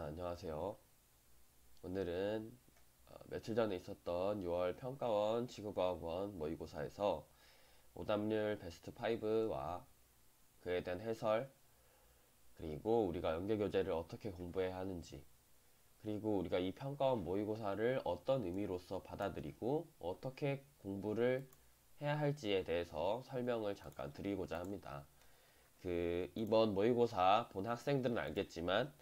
안녕하세요. 오늘은 며칠 전에 있었던 6월 평가원 지구과학원 모의고사에서 오답률 베스트 5와 그에 대한 해설, 그리고 우리가 연계교재를 어떻게 공부해야 하는지, 그리고 우리가 이 평가원 모의고사를 어떤 의미로서 받아들이고 어떻게 공부를 해야 할지에 대해서 설명을 잠깐 드리고자 합니다. 이번 모의고사 본 학생들은 알겠지만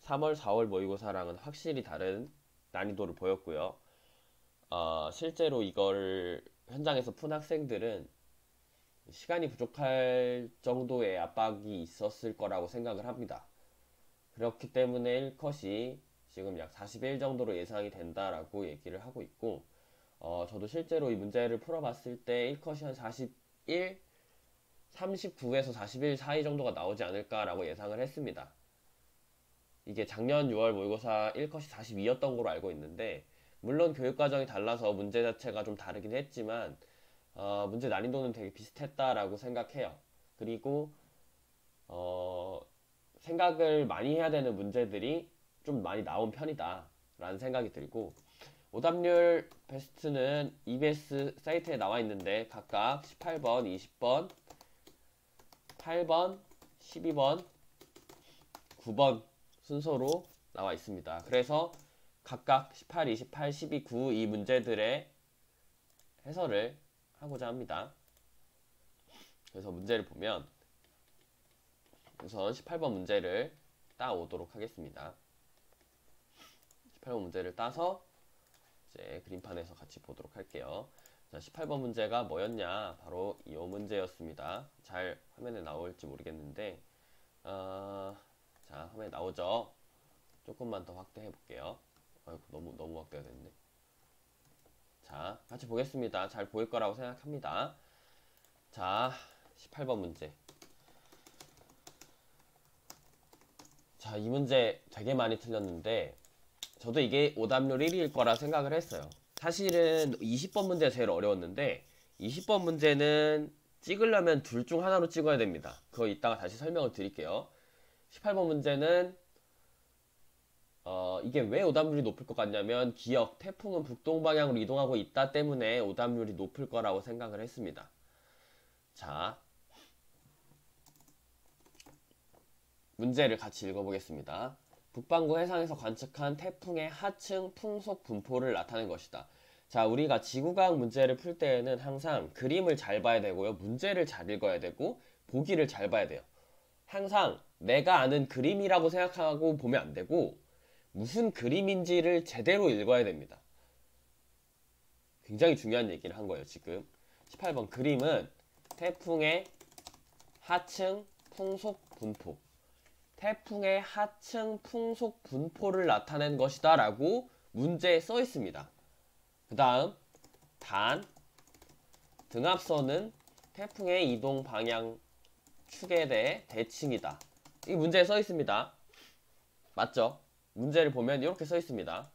3월, 4월 모의고사랑은 확실히 다른 난이도를 보였고요. 실제로 이걸 현장에서 푼 학생들은 시간이 부족할 정도의 압박이 있었을 거라고 생각을 합니다. 그렇기 때문에 1컷이 지금 약 41 정도로 예상이 된다라고 얘기를 하고 있고, 저도 실제로 이 문제를 풀어봤을 때 1컷이 한 41, 39에서 41 사이 정도가 나오지 않을까라고 예상을 했습니다. 이게 작년 6월 모의고사 1컷이 42였던 걸로 알고 있는데, 물론 교육과정이 달라서 문제 자체가 좀 다르긴 했지만 문제 난이도는 되게 비슷했다라고 생각해요. 그리고 생각을 많이 해야 되는 문제들이 좀 많이 나온 편이다 라는 생각이 들고, 오답률 베스트는 EBS 사이트에 나와 있는데 각각 18번, 20번, 8번, 12번, 9번 순서로 나와 있습니다. 그래서 각각 18, 28, 12, 9 이 문제들의 해설을 하고자 합니다. 그래서 문제를 보면 우선 18번 문제를 따오도록 하겠습니다. 18번 문제를 따서 이제 그림판에서 같이 보도록 할게요. 자, 18번 문제가 뭐였냐? 바로 이 문제였습니다. 잘 화면에 나올지 모르겠는데 자, 화면에 나오죠? 조금만 더 확대해 볼게요. 아이고, 너무 확대가 됐네. 자, 같이 보겠습니다. 잘 보일 거라고 생각합니다. 자, 18번 문제. 자, 이 문제 되게 많이 틀렸는데 저도 이게 오답률 1위일 거라 생각을 했어요. 사실은 20번 문제가 제일 어려웠는데 20번 문제는 찍으려면 둘 중 하나로 찍어야 됩니다. 그거 이따가 다시 설명을 드릴게요. 18번 문제는 이게 왜 오답률이 높을 것 같냐면, 기억, 태풍은 북동 방향으로 이동하고 있다 때문에 오답률이 높을 거라고 생각을 했습니다. 자, 문제를 같이 읽어보겠습니다. 북반구 해상에서 관측한 태풍의 하층 풍속 분포를 나타낸 것이다. 자, 우리가 지구과학 문제를 풀 때에는 항상 그림을 잘 봐야 되고요. 문제를 잘 읽어야 되고 보기를 잘 봐야 돼요. 항상 내가 아는 그림이라고 생각하고 보면 안 되고 무슨 그림인지를 제대로 읽어야 됩니다. 굉장히 중요한 얘기를 한 거예요, 지금. 18번 그림은 태풍의 하층 풍속 분포. 태풍의 하층 풍속 분포를 나타낸 것이다 라고 문제에 써 있습니다. 그 다음 단 등압선은 태풍의 이동 방향 축에 대해 대칭이다. 이 문제에 써 있습니다. 맞죠? 문제를 보면 이렇게 써 있습니다.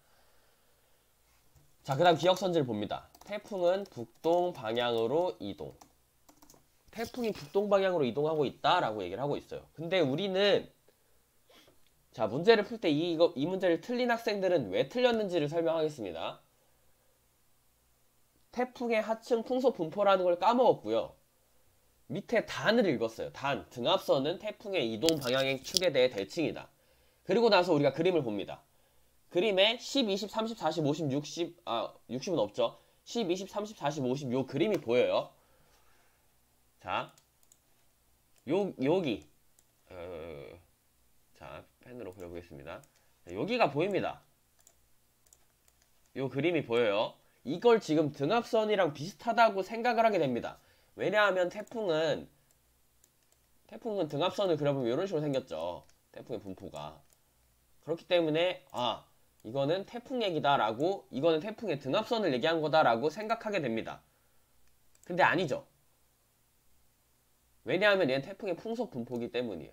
자, 그 다음 기억선지를 봅니다. 태풍은 북동 방향으로 이동. 태풍이 북동 방향으로 이동하고 있다 라고 얘기를 하고 있어요. 근데 우리는 자, 문제를 풀 때 이 문제를 틀린 학생들은 왜 틀렸는지를 설명하겠습니다. 태풍의 하층 풍속 분포라는 걸 까먹었고요. 밑에 단을 읽었어요. 단, 등압선은 태풍의 이동 방향의 축에 대해 대칭이다. 그리고 나서 우리가 그림을 봅니다. 그림에 10, 20, 30, 40, 50, 60, 60은 없죠. 10, 20, 30, 40, 50 요 그림이 보여요. 자, 여기 자, 펜으로 그려보겠습니다. 여기가 보입니다. 요 그림이 보여요. 이걸 지금 등압선이랑 비슷하다고 생각을 하게 됩니다. 왜냐하면 태풍은 등압선을 그려보면 이런 식으로 생겼죠. 태풍의 분포가. 그렇기 때문에 이거는 태풍 얘기다 라고, 이거는 태풍의 등압선을 얘기한 거다 라고 생각하게 됩니다. 근데 아니죠. 왜냐하면 얘는 태풍의 풍속 분포이기 때문이에요.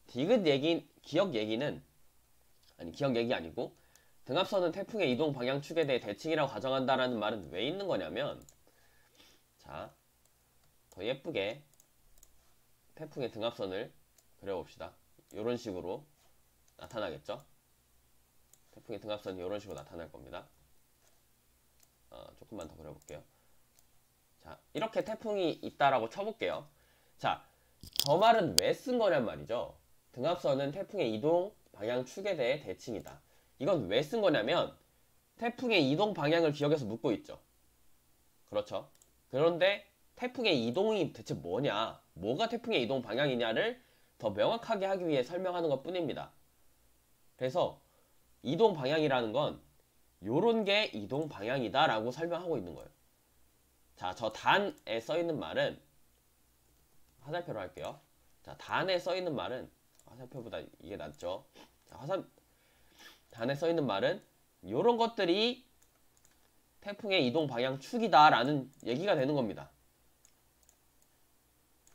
기억 얘기 아니고 등압선은 태풍의 이동 방향 축에 대해 대칭이라고 가정한다라는 말은 왜 있는 거냐면, 자, 더 예쁘게 태풍의 등압선을 그려봅시다. 이런 식으로 나타나겠죠? 태풍의 등압선이 이런 식으로 나타날 겁니다. 조금만 더 그려볼게요. 자, 이렇게 태풍이 있다라고 쳐볼게요. 자, 저 말은 왜 쓴 거냔 말이죠. 등압선은 태풍의 이동 방향 축에 대해 대칭이다. 이건 왜 쓴 거냐면 태풍의 이동 방향을 기억해서 묻고 있죠. 그렇죠? 그런데 태풍의 이동이 대체 뭐냐, 뭐가 태풍의 이동 방향이냐를 더 명확하게 하기 위해 설명하는 것 뿐입니다. 그래서 이동 방향이라는 건 요런 게 이동 방향이다 라고 설명하고 있는 거예요. 자, 저 단에 써있는 말은 화살표로 할게요. 자, 단에 써있는 말은 화살표보다 이게 낫죠. 자, 단에 써있는 말은 요런 것들이 태풍의 이동 방향 축이다 라는 얘기가 되는 겁니다.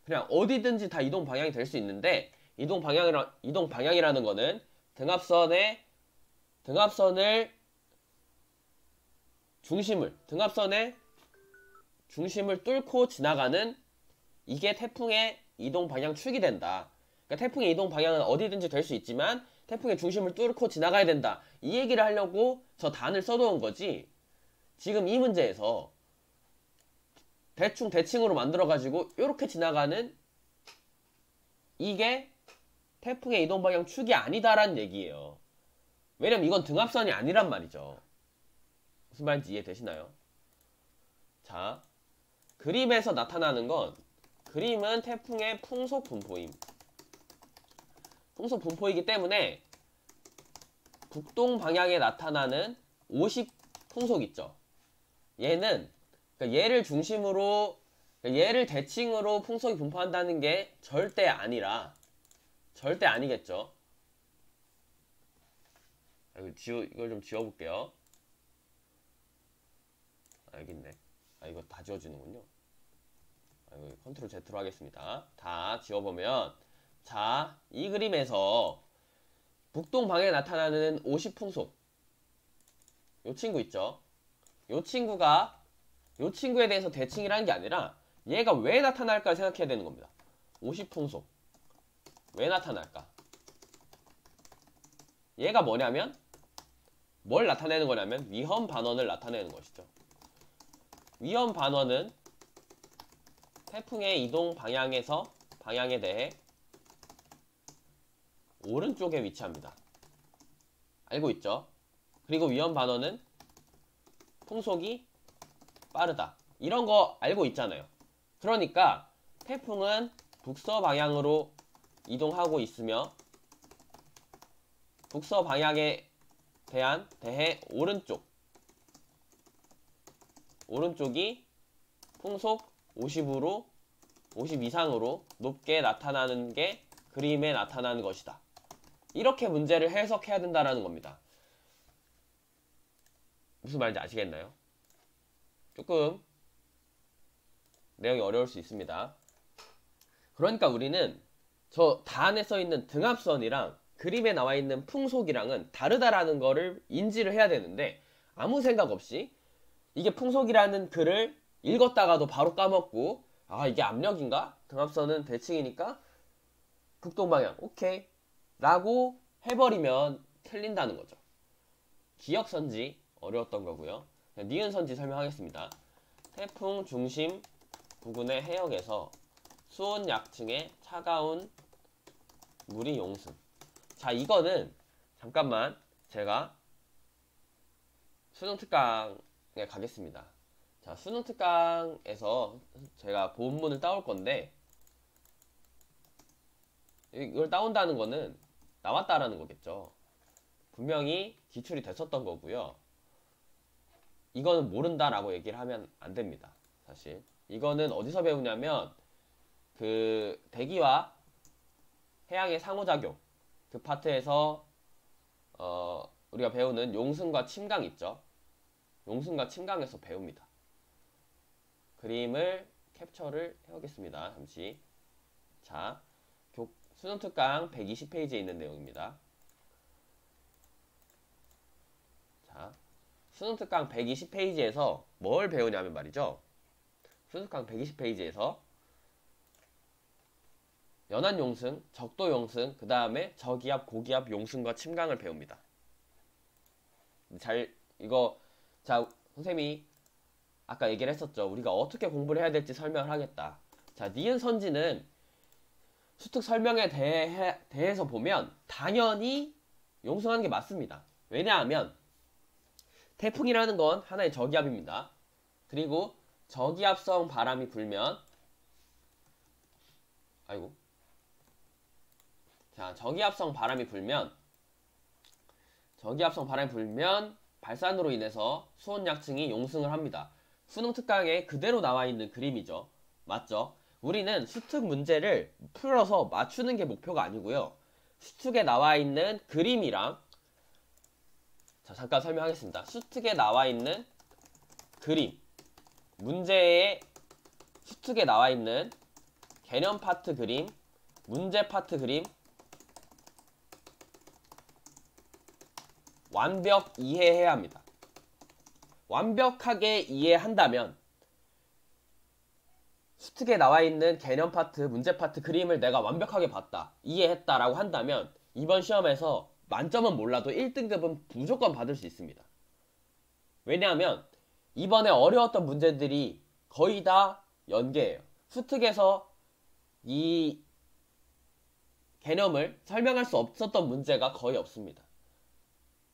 그냥 어디든지 다 이동 방향이 될 수 있는데 이동 방향이라는 거는 등압선의 중심을 뚫고 지나가는 이게 태풍의 이동 방향 축이 된다. 그러니까 태풍의 이동 방향은 어디든지 될 수 있지만 태풍의 중심을 뚫고 지나가야 된다. 이 얘기를 하려고 저 단을 써놓은 거지. 지금 이 문제에서 대칭으로 만들어가지고 이렇게 지나가는 이게 태풍의 이동 방향 축이 아니다라는 얘기예요. 왜냐면 이건 등압선이 아니란 말이죠. 무슨 말인지 이해되시나요? 자, 그림에서 나타나는 건 그림은 태풍의 풍속 분포임. 풍속 분포이기 때문에 북동 방향에 나타나는 50 풍속 있죠. 얘는 그러니까 얘를 대칭으로 풍속이 분포한다는 게 절대 아니겠죠. 이걸 좀 지워볼게요. 여기 있네. 이거 다 지워지는군요. 이거 컨트롤 Z로 하겠습니다. 다 지워보면, 자, 이 그림에서 북동 방향에 나타나는 50 풍속, 요 친구 있죠? 요 친구에 대해서 대칭이라는 게 아니라 얘가 왜 나타날까 생각해야 되는 겁니다. 50 풍속 왜 나타날까? 얘가 뭐냐면 뭘 나타내는 거냐면 위험 반원을 나타내는 것이죠. 위험 반원은 태풍의 이동 방향에 대해 오른쪽에 위치합니다. 알고 있죠? 그리고 위험 반원은 풍속이 빠르다. 이런 거 알고 있잖아요. 그러니까 태풍은 북서 방향으로 이동하고 있으며 북서 방향에 대해 오른쪽이 풍속 50 이상으로 높게 나타나는 게 그림에 나타나는 것이다. 이렇게 문제를 해석해야 된다는 겁니다. 무슨 말인지 아시겠나요? 조금 내용이 어려울 수 있습니다. 그러니까 우리는 저 단에 써있는 등압선이랑 그림에 나와있는 풍속이랑은 다르다라는 거를 인지를 해야 되는데 아무 생각 없이 이게 풍속이라는 글을 읽었다가도 바로 까먹고 이게 압력인가? 등압선은 대칭이니까 북동방향 오케이 라고 해버리면 틀린다는 거죠. 기역선지 어려웠던 거고요. 니은선지 설명하겠습니다. 태풍 중심 부근의 해역에서 수온 약층의 차가운 물이 용승. 자, 이거는 잠깐만 제가 수능 특강에 가겠습니다. 자, 수능 특강에서 제가 본문을 따올 건데 이걸 따온다는 거는 나왔다라는 거겠죠. 분명히 기출이 됐었던 거고요. 이거는 모른다라고 얘기를 하면 안 됩니다. 사실 이거는 어디서 배우냐면 그 대기와 해양의 상호작용 그 파트에서 우리가 배우는 용승과 침강 있죠. 용승과 침강에서 배웁니다. 그림을 캡처를 해오겠습니다. 잠시. 자, 수능특강 120페이지에 있는 내용입니다. 자, 수능특강 120페이지에서 뭘 배우냐면 말이죠. 수능특강 120페이지에서 연한 용승, 적도 용승, 그 다음에 저기압, 고기압 용승과 침강을 배웁니다. 자, 선생님이 아까 얘기를 했었죠. 우리가 어떻게 공부를 해야 될지 설명을 하겠다. 자, 니은 선지는 수특 설명에 대해서 보면 당연히 용승하는 게 맞습니다. 왜냐하면 태풍이라는 건 하나의 저기압입니다. 그리고 저기압성 바람이 불면 저기압성 바람이 불면 발산으로 인해서 수온약층이 용승을 합니다. 수능 특강에 그대로 나와 있는 그림이죠. 맞죠? 우리는 수특 문제를 풀어서 맞추는 게 목표가 아니고요. 수특에 나와 있는 그림이랑 잠깐 설명하겠습니다. 수특에 나와 있는 그림, 수특에 나와 있는 개념 파트 그림, 문제 파트 그림 완벽 이해해야 합니다. 완벽하게 이해한다면 수특에 나와 있는 개념 파트, 문제 파트 그림을 내가 완벽하게 봤다, 이해했다라고 한다면 이번 시험에서 만점은 몰라도 1등급은 무조건 받을 수 있습니다. 왜냐하면 이번에 어려웠던 문제들이 거의 다 연계예요. 수특에서 이 개념을 설명할 수 없었던 문제가 거의 없습니다.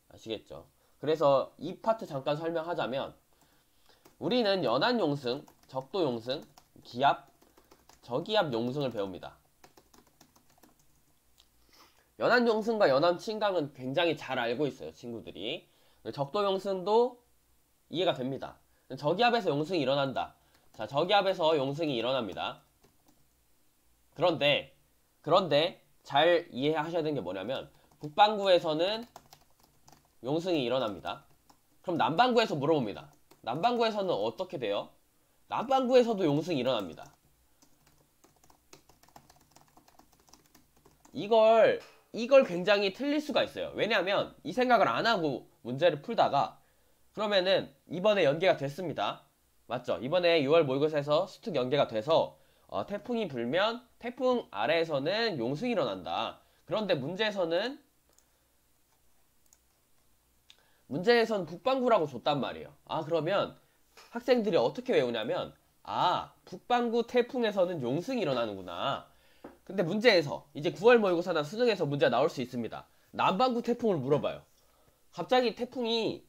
아시겠죠? 그래서 이 파트 잠깐 설명하자면 우리는 연한 용승, 적도 용승, 기압, 저기압 용승을 배웁니다. 연한 용승과 연한 침강은 굉장히 잘 알고 있어요, 친구들이. 적도 용승도 이해가 됩니다. 저기압에서 용승이 일어난다. 자, 저기압에서 용승이 일어납니다. 그런데 잘 이해하셔야 되는 게 뭐냐면 북반구에서는 용승이 일어납니다. 그럼 남반구에서 물어봅니다. 남반구에서는 어떻게 돼요? 남반구에서도 용승이 일어납니다. 이걸 굉장히 틀릴 수가 있어요. 왜냐하면 이 생각을 안 하고 문제를 풀다가 그러면은 이번에 연계가 됐습니다. 맞죠? 이번에 6월 모의고사에서 수특 연계가 돼서 태풍이 불면 태풍 아래에서는 용승이 일어난다. 그런데 문제에서는 북반구라고 줬단 말이에요. 그러면 학생들이 어떻게 외우냐면 북반구 태풍에서는 용승이 일어나는구나. 근데 문제에서 이제 9월 모의고사나 수능에서 문제가 나올 수 있습니다. 남반구 태풍을 물어봐요. 갑자기 태풍이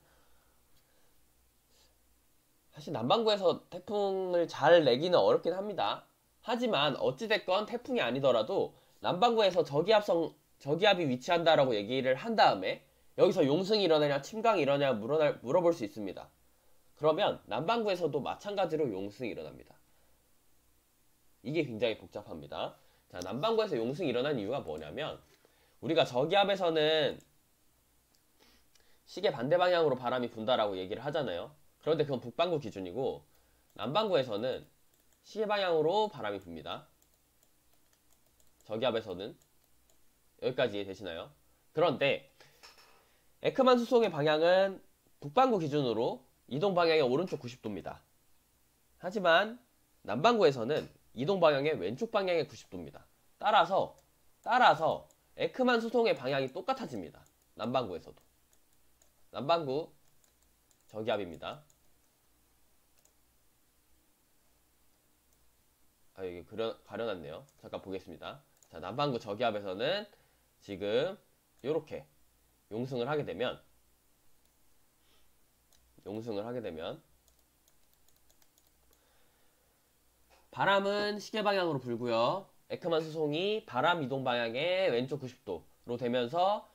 사실 남반구에서 태풍을 잘 내기는 어렵긴 합니다. 하지만 어찌됐건 태풍이 아니더라도 남반구에서 저기압이 위치한다라고 얘기를 한 다음에 여기서 용승이 일어나냐 침강이 일어나냐 물어볼 수 있습니다. 그러면 남반구에서도 마찬가지로 용승이 일어납니다. 이게 굉장히 복잡합니다. 자, 남반구에서 용승이 일어난 이유가 뭐냐면 우리가 저기압에서는 시계 반대 방향으로 바람이 분다라고 얘기를 하잖아요. 그런데 그건 북반구 기준이고 남반구에서는 시계 방향으로 바람이 붑니다. 저기압에서는 여기까지 이해되시나요? 그런데 에크만 수송의 방향은 북반구 기준으로 이동 방향의 오른쪽 90도입니다. 하지만 남반구에서는 이동 방향의 왼쪽 방향의 90도입니다. 따라서 에크만 수송의 방향이 똑같아집니다. 남반구에서도. 남반구 저기압입니다. 여기 가려놨네요. 잠깐 보겠습니다. 자, 남반구 저기압에서는 지금 요렇게 용승을 하게 되면 바람은 시계 방향으로 불고요. 에크만 수송이 바람 이동 방향의 왼쪽 90도로 되면서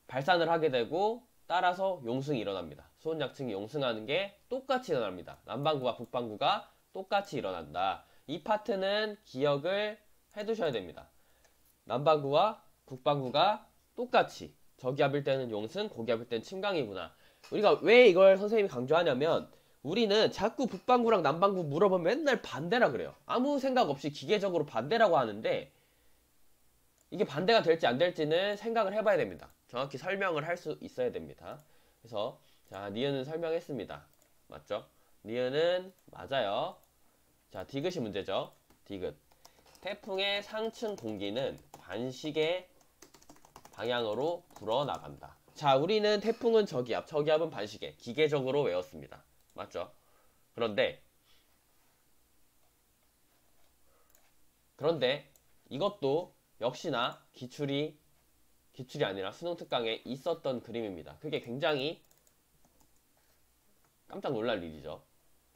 발산을 하게 되고 따라서 용승이 일어납니다. 수온약층이 용승하는 게 똑같이 일어납니다. 남반구와 북반구가 똑같이 일어난다. 이 파트는 기억을 해두셔야 됩니다. 남반구와 북반구가 똑같이 저기압일 때는 용승, 고기압일 때는 침강이구나. 우리가 왜 이걸 선생님이 강조하냐면 우리는 자꾸 북반구랑 남반구 물어보면 맨날 반대라 그래요. 아무 생각 없이 기계적으로 반대라고 하는데 이게 반대가 될지 안 될지는 생각을 해봐야 됩니다. 정확히 설명을 할 수 있어야 됩니다. 그래서 자, 니은은 설명했습니다. 맞죠? 니은은 맞아요. 자, 디귿이 문제죠. 디귿. 태풍의 상층 공기는 반시계 방향으로 불어나간다. 자, 우리는 태풍은 저기압, 저기압은 반시계 기계적으로 외웠습니다. 맞죠? 그런데 이것도 역시나 기출이 아니라 수능 특강에 있었던 그림입니다. 그게 굉장히 깜짝 놀랄 일이죠.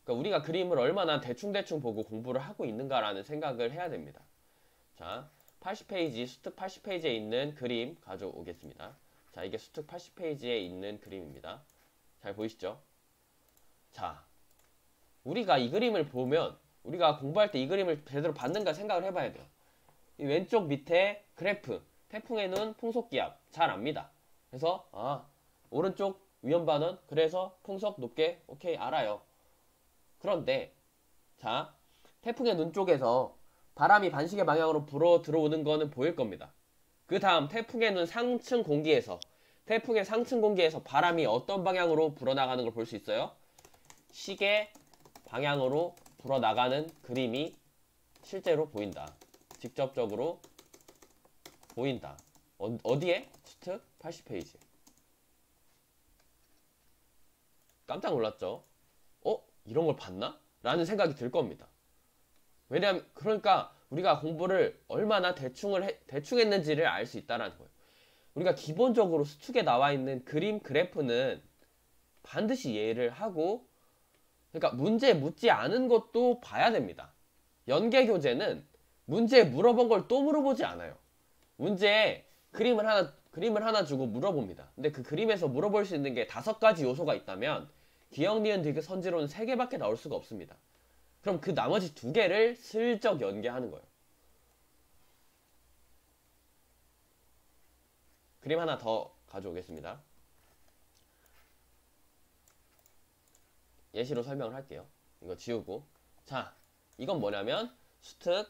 그러니까 우리가 그림을 얼마나 대충대충 보고 공부를 하고 있는가라는 생각을 해야 됩니다. 자, 80페이지, 수특 80페이지에 있는 그림 가져오겠습니다. 자, 이게 수특 80페이지에 있는 그림입니다. 잘 보이시죠? 자, 우리가 이 그림을 보면 우리가 공부할 때 이 그림을 제대로 봤는가 생각을 해봐야 돼요. 이 왼쪽 밑에 그래프, 태풍의 눈, 풍속기압 잘 압니다. 그래서 오른쪽 위험반원, 그래서 풍속 높게, 오케이, 알아요. 그런데 자, 태풍의 눈 쪽에서 바람이 반시계 방향으로 불어 들어오는 거는 보일 겁니다. 그 다음 태풍의 눈 상층 공기에서 바람이 어떤 방향으로 불어나가는 걸 볼 수 있어요? 시계 방향으로 불어나가는 그림이 실제로 보인다. 직접적으로 보인다. 어디에? 수특 80페이지. 깜짝 놀랐죠? 이런 걸 봤나? 라는 생각이 들 겁니다. 왜냐면 그러니까 우리가 공부를 얼마나 대충 했는지를 알 수 있다는 거예요. 우리가 기본적으로 수특에 나와 있는 그림, 그래프는 반드시 이해를 하고, 그러니까 문제에 묻지 않은 것도 봐야 됩니다. 연계교재는 문제에 물어본 걸 또 물어보지 않아요. 문제에 그림을 하나 주고 물어봅니다. 근데 그 그림에서 물어볼 수 있는 게 5가지 요소가 있다면 기역, 니은, 디귿, 선지로는 3개밖에 나올 수가 없습니다. 그럼 그 나머지 2개를 슬쩍 연계하는 거예요. 그림 하나 더 가져오겠습니다. 예시로 설명을 할게요. 이거 지우고. 자, 이건 뭐냐면 수특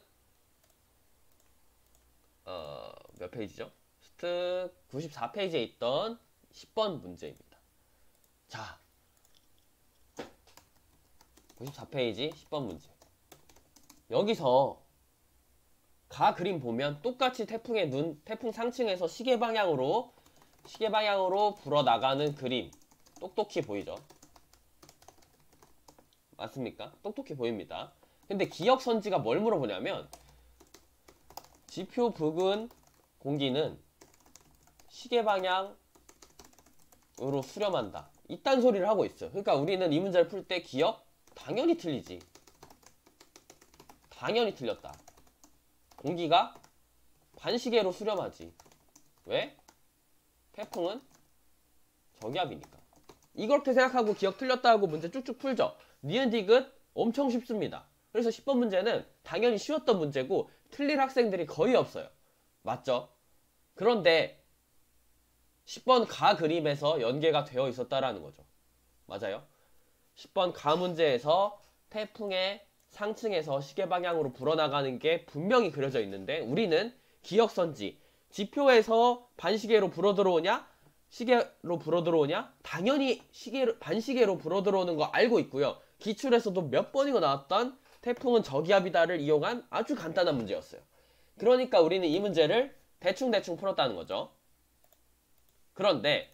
몇 페이지죠? 수특 94페이지에 있던 10번 문제입니다. 자, 94페이지 10번 문제. 여기서 가 그림 보면 똑같이 태풍의 눈, 태풍 상층에서 시계 방향으로 불어나가는 그림 똑똑히 보이죠? 맞습니까? 똑똑히 보입니다. 근데 기역선지가 뭘 물어보냐면 지표 부근 공기는 시계 방향으로 수렴한다. 이딴 소리를 하고 있어요. 그러니까 우리는 이 문제를 풀 때 기역? 당연히 틀리지. 당연히 틀렸다. 공기가 반시계로 수렴하지. 왜? 태풍은 저기압이니까. 이렇게 생각하고 기억 틀렸다 하고 문제 쭉쭉 풀죠. 니은 디귿 엄청 쉽습니다. 그래서 10번 문제는 당연히 쉬웠던 문제고 틀릴 학생들이 거의 없어요. 맞죠? 그런데 10번 가 그림에서 연계가 되어 있었다라는 거죠. 맞아요? 10번 가 문제에서 태풍의 상층에서 시계 방향으로 불어나가는 게 분명히 그려져 있는데 우리는 기역선지, 지표에서 반시계로 불어들어오냐? 시계로 불어들어오냐? 당연히 반시계로 불어들어오는 거 알고 있고요. 기출에서도 몇 번이고 나왔던 태풍은 저기압이다를 이용한 아주 간단한 문제였어요. 그러니까 우리는 이 문제를 대충대충 풀었다는 거죠. 그런데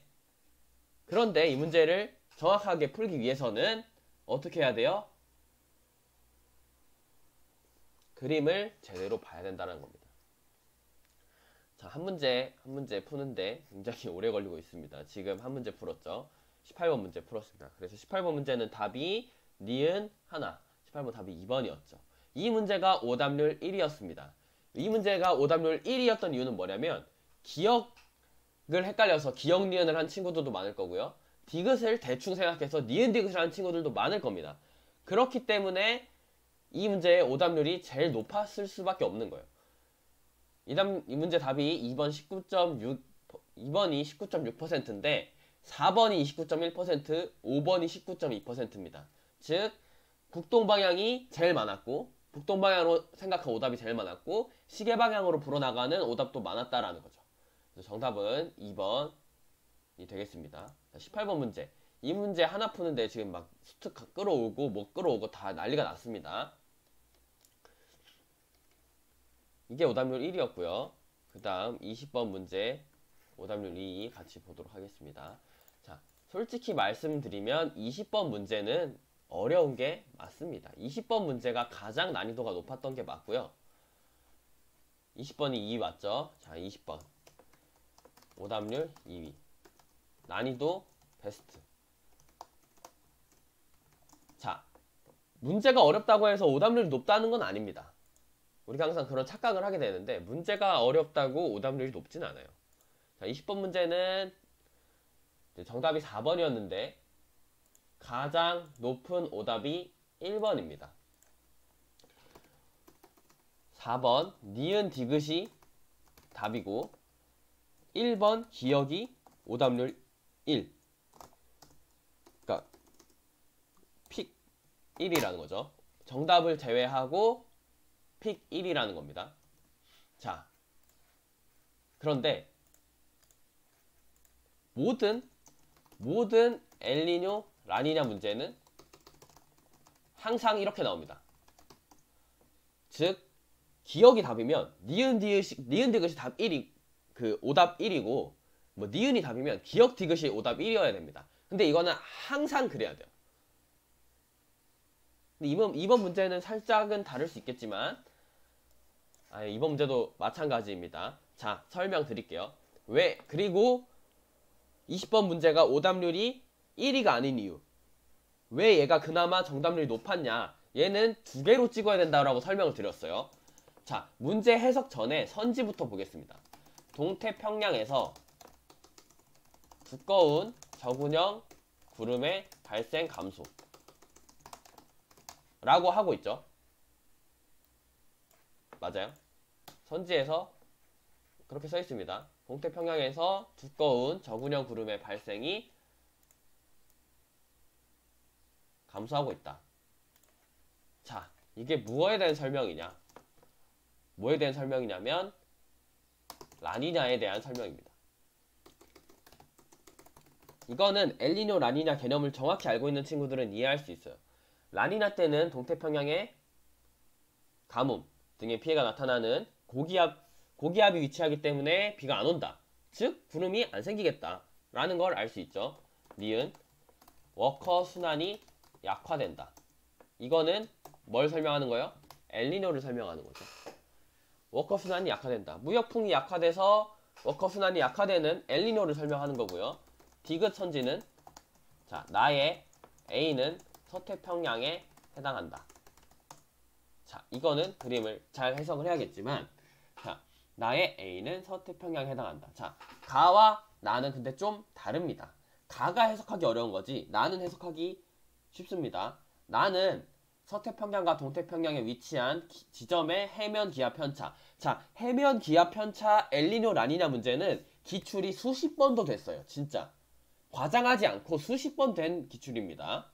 이 문제를 정확하게 풀기 위해서는 어떻게 해야 돼요? 그림을 제대로 봐야 된다는 겁니다. 자, 한 문제 푸는데 굉장히 오래 걸리고 있습니다. 지금 한 문제 풀었죠. 18번 문제 풀었습니다. 그래서 18번 문제는 답이 니은 하나, 18번 답이 2번이었죠. 이 문제가 오답률 1위였습니다. 이 문제가 오답률 1위였던 이유는 뭐냐면 기역을 헷갈려서 기역 니은을 한 친구들도 많을 거고요. 디귿을 대충 생각해서 니은 디귿을 한 친구들도 많을 겁니다. 그렇기 때문에 이 문제의 오답률이 제일 높았을 수밖에 없는 거예요. 이 문제 답이 2번이 19.6%인데 4번이 29.1%, 5번이 19.2%입니다. 즉 북동방향이 제일 많았고 북동방향으로 생각한 오답이 제일 많았고 시계방향으로 불어나가는 오답도 많았다라는 거죠. 그래서 정답은 2번이 되겠습니다. 자, 18번 문제. 이 문제 하나 푸는데 지금 막 수특 끌어오고 뭐 끌어오고 다 난리가 났습니다. 이게 오답률 1이었고요. 그 다음 20번 문제 오답률 2 같이 보도록 하겠습니다. 자, 솔직히 말씀드리면 20번 문제는 어려운 게 맞습니다. 20번 문제가 가장 난이도가 높았던 게 맞고요. 20번이 2위 맞죠? 자, 20번 오답률 2위, 난이도 베스트. 자, 문제가 어렵다고 해서 오답률이 높다는 건 아닙니다. 우리가 항상 그런 착각을 하게 되는데 문제가 어렵다고 오답률이 높진 않아요. 자, 20번 문제는 정답이 4번이었는데 가장 높은 오답이 1번입니다. 4번 니은 디귿이 답이고 1번 기억이 오답률 1. 그러니까 픽 1이라는 거죠. 정답을 제외하고 픽 1이라는 겁니다. 자, 그런데 모든 엘니뇨, 라니냐 문제는 항상 이렇게 나옵니다. 즉 기억이 답이면 니은 디귿이 답 1이 오답 1이고 뭐 니은이 답이면 기억 디귿이 오답 1이어야 됩니다. 근데 이거는 항상 그래야 돼요. 근데 이번 문제는 살짝은 다를 수 있겠지만 이번 문제도 마찬가지입니다. 자, 설명드릴게요. 왜? 그리고 20번 문제가 오답률이 1위가 아닌 이유. 왜 얘가 그나마 정답률이 높았냐? 얘는 2개로 찍어야 된다라고 설명을 드렸어요. 자, 문제 해석 전에 선지부터 보겠습니다. 동태평양에서 두꺼운 저군형 구름의 발생 감소 라고 하고 있죠. 맞아요. 선지에서 그렇게 써 있습니다. 동태평양에서 두꺼운 저군형 구름의 발생이 감소하고 있다. 자, 이게 무엇에 대한 설명이냐? 뭐에 대한 설명이냐면 라니냐에 대한 설명입니다. 이거는 엘니뇨 라니냐 개념을 정확히 알고 있는 친구들은 이해할 수 있어요. 라니냐 때는 동태평양에 가뭄 등의 피해가 나타나는 고기압이 위치하기 때문에 비가 안 온다. 즉 구름이 안 생기겠다 라는 걸 알 수 있죠. 니은 워커 순환이 약화된다. 이거는 뭘 설명하는 거예요? 엘니뇨를 설명하는 거죠. 워커 순환이 약화된다. 무역풍이 약화돼서 워커 순환이 약화되는 엘니뇨를 설명하는 거고요. 디귿 선지는 자, 나의 A는 서태평양에 해당한다. 자, 이거는 그림을 잘 해석을 해야겠지만 자, 나의 A는 서태평양에 해당한다. 자, 가와 나는 근데 좀 다릅니다. 가가 해석하기 어려운 거지 나는 해석하기 쉽습니다. 나는 서태평양과 동태평양에 위치한 지점의 해면 기압 편차. 자, 해면 기압 편차 엘니뇨 라니냐 문제는 기출이 수십 번도 됐어요. 진짜 과장하지 않고 수십 번 된 기출입니다.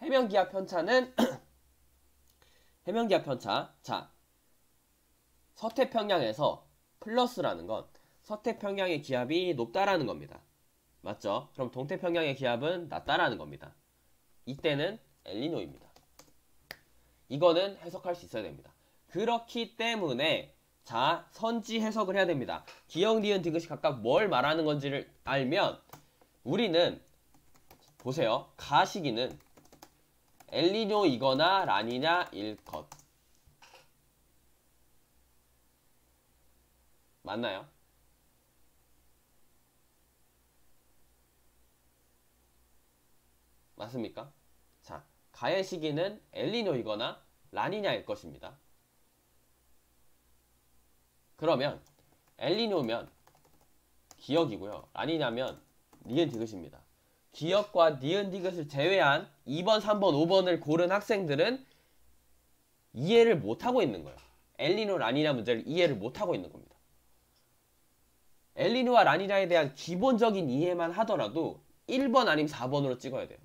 해면 기압 편차는 해면 기압 편차. 자, 서태평양에서 플러스라는 건 서태평양의 기압이 높다라는 겁니다. 맞죠? 그럼 동태평양의 기압은 낮다라는 겁니다. 이때는 엘니뇨입니다. 이거는 해석할 수 있어야 됩니다. 그렇기 때문에 자, 선지 해석을 해야 됩니다. 기억, 니은, 디귿이 각각 뭘 말하는 건지를 알면 우리는 보세요. 가시기는 엘니뇨이거나 라니냐일 것. 맞나요? 맞습니까? 자, 가의 시기는 엘니뇨이거나 라니냐일 것입니다. 그러면 엘니뇨면 기억이고요. 라니냐면 니은 디귿입니다. 기억과 니은 디귿을 제외한 2번, 3번, 5번을 고른 학생들은 이해를 못하고 있는 거예요. 엘니뇨, 라니냐 문제를 이해를 못하고 있는 겁니다. 엘니뇨와 라니냐에 대한 기본적인 이해만 하더라도 1번 아니면 4번으로 찍어야 돼요.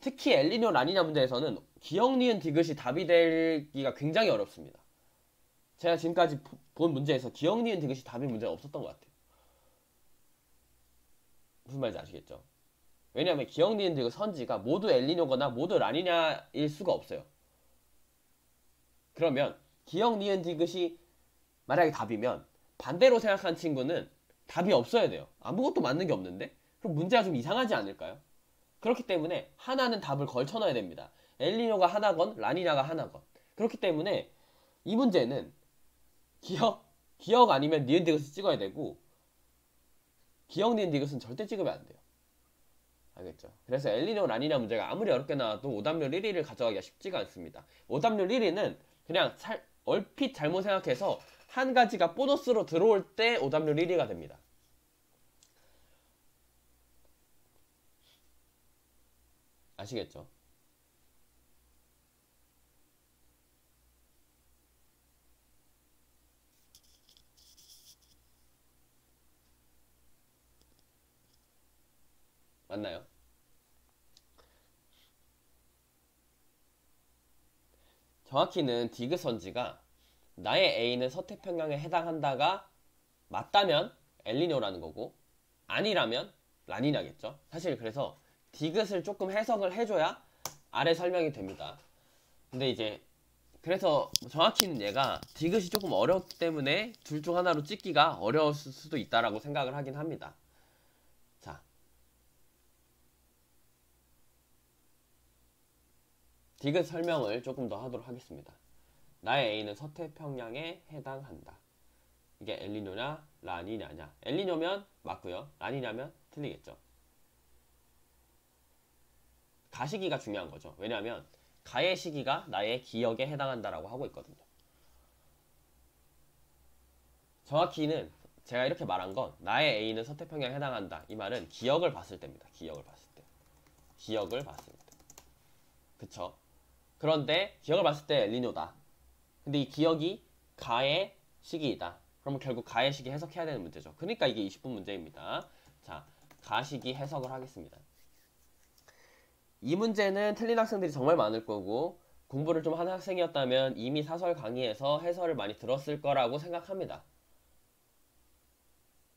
특히 엘니뇨, 라니냐 문제에서는 기억, 니은, 디귿이 답이 되기가 굉장히 어렵습니다. 제가 지금까지 본 문제에서 기억, 니은, 디귿이 답인 문제가 없었던 것 같아요. 무슨 말인지 아시겠죠? 왜냐하면 기억, 니은, 디귿 선지가 모두 엘니뇨거나 모두 라니냐일 수가 없어요. 그러면 기역, 니은, 디귿이 만약에 답이면 반대로 생각한 친구는 답이 없어야 돼요. 아무것도 맞는 게 없는데? 그럼 문제가 좀 이상하지 않을까요? 그렇기 때문에 하나는 답을 걸쳐놔야 됩니다. 엘니뇨가 하나건 라니냐가 하나건. 그렇기 때문에 이 문제는 기억 아니면 니은 디귿을 찍어야 되고, 기억 니은 디귿은 절대 찍으면 안 돼요. 알겠죠? 그래서 엘니뇨 라니냐 문제가 아무리 어렵게 나와도 오답률 1위를 가져가기가 쉽지가 않습니다. 오답률 1위는 그냥 얼핏 잘못 생각해서 한 가지가 보너스로 들어올 때 오답률 1위가 됩니다. 아시겠죠? 맞나요? 정확히는 디귿선지가 나의 A는 서태평양에 해당한다가 맞다면 엘니뇨라는 거고, 아니라면 라니냐겠죠. 사실 그래서 디귿을 조금 해석을 해줘야 아래 설명이 됩니다. 근데 이제 그래서 정확히는 얘가 디귿이 조금 어렵기 때문에 둘 중 하나로 찍기가 어려울 수도 있다라고 생각을 하긴 합니다. 자, 디귿 설명을 조금 더 하도록 하겠습니다. 나의 A는 서태평양에 해당한다. 이게 엘니뇨냐 라니냐냐. 엘니뇨면 맞고요. 라니냐면 틀리겠죠. 가시기가 중요한 거죠. 왜냐하면 가의 시기가 나의 기억에 해당한다라고 하고 있거든요. 정확히는 제가 이렇게 말한 건 나의 A는 서태평양에 해당한다. 이 말은 기억을 봤을 때입니다. 기억을 봤을 때. 기억을 봤을 때. 그쵸? 그런데 기억을 봤을 때 엘니뇨다. 근데 이 기억이 가의 시기이다. 그러면 결국 가의 시기 해석해야 되는 문제죠. 그러니까 이게 20분 문제입니다. 자, 가시기 해석을 하겠습니다. 이 문제는 틀린 학생들이 정말 많을 거고 공부를 좀 하는 학생이었다면 이미 사설 강의에서 해설을 많이 들었을 거라고 생각합니다.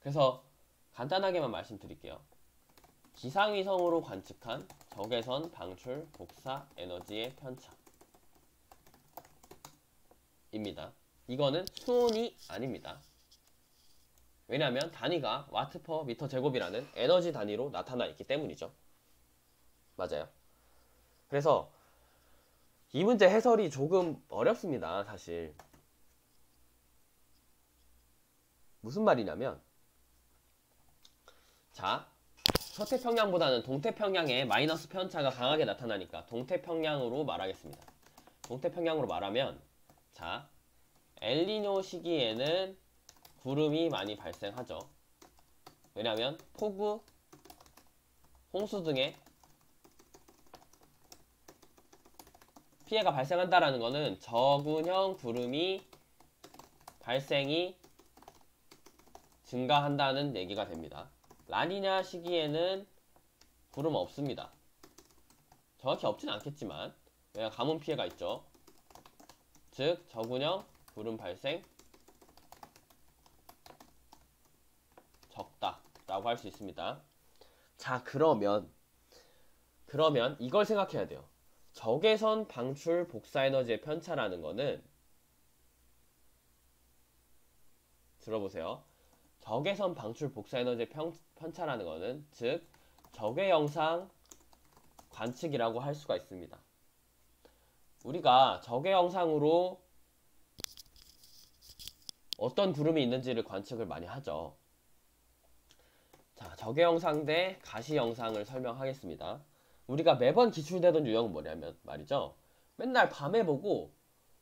그래서 간단하게만 말씀드릴게요. 기상위성으로 관측한 적외선 방출 복사 에너지의 편차입니다. 이거는 수온이 아닙니다. 왜냐하면 단위가 와트 퍼 미터 제곱이라는 에너지 단위로 나타나 있기 때문이죠. 맞아요. 그래서 이 문제 해설이 조금 어렵습니다. 사실 무슨 말이냐면, 자, 서태평양보다는 동태평양에 마이너스 편차가 강하게 나타나니까 동태평양으로 말하겠습니다. 동태평양으로 말하면, 자, 엘니뇨 시기에는 구름이 많이 발생하죠. 왜냐하면 폭우, 홍수 등의 피해가 발생한다라는 것은 저군형 구름이 발생이 증가한다는 얘기가 됩니다. 라니냐 시기에는 구름 없습니다. 정확히 없진 않겠지만 왜냐 가뭄 피해가 있죠. 즉 저군형 구름 발생 적다 라고 할 수 있습니다. 자, 그러면 이걸 생각해야 돼요. 적외선 방출 복사 에너지의 편차라는 거는, 들어보세요. 적외선 방출 복사 에너지의 편차라는 거는 즉 적외영상 관측이라고 할 수가 있습니다. 우리가 적외영상으로 어떤 구름이 있는지를 관측을 많이 하죠. 자, 적외영상 대 가시영상을 설명하겠습니다. 우리가 매번 기출되던 유형은 뭐냐면 말이죠. 맨날 밤에 보고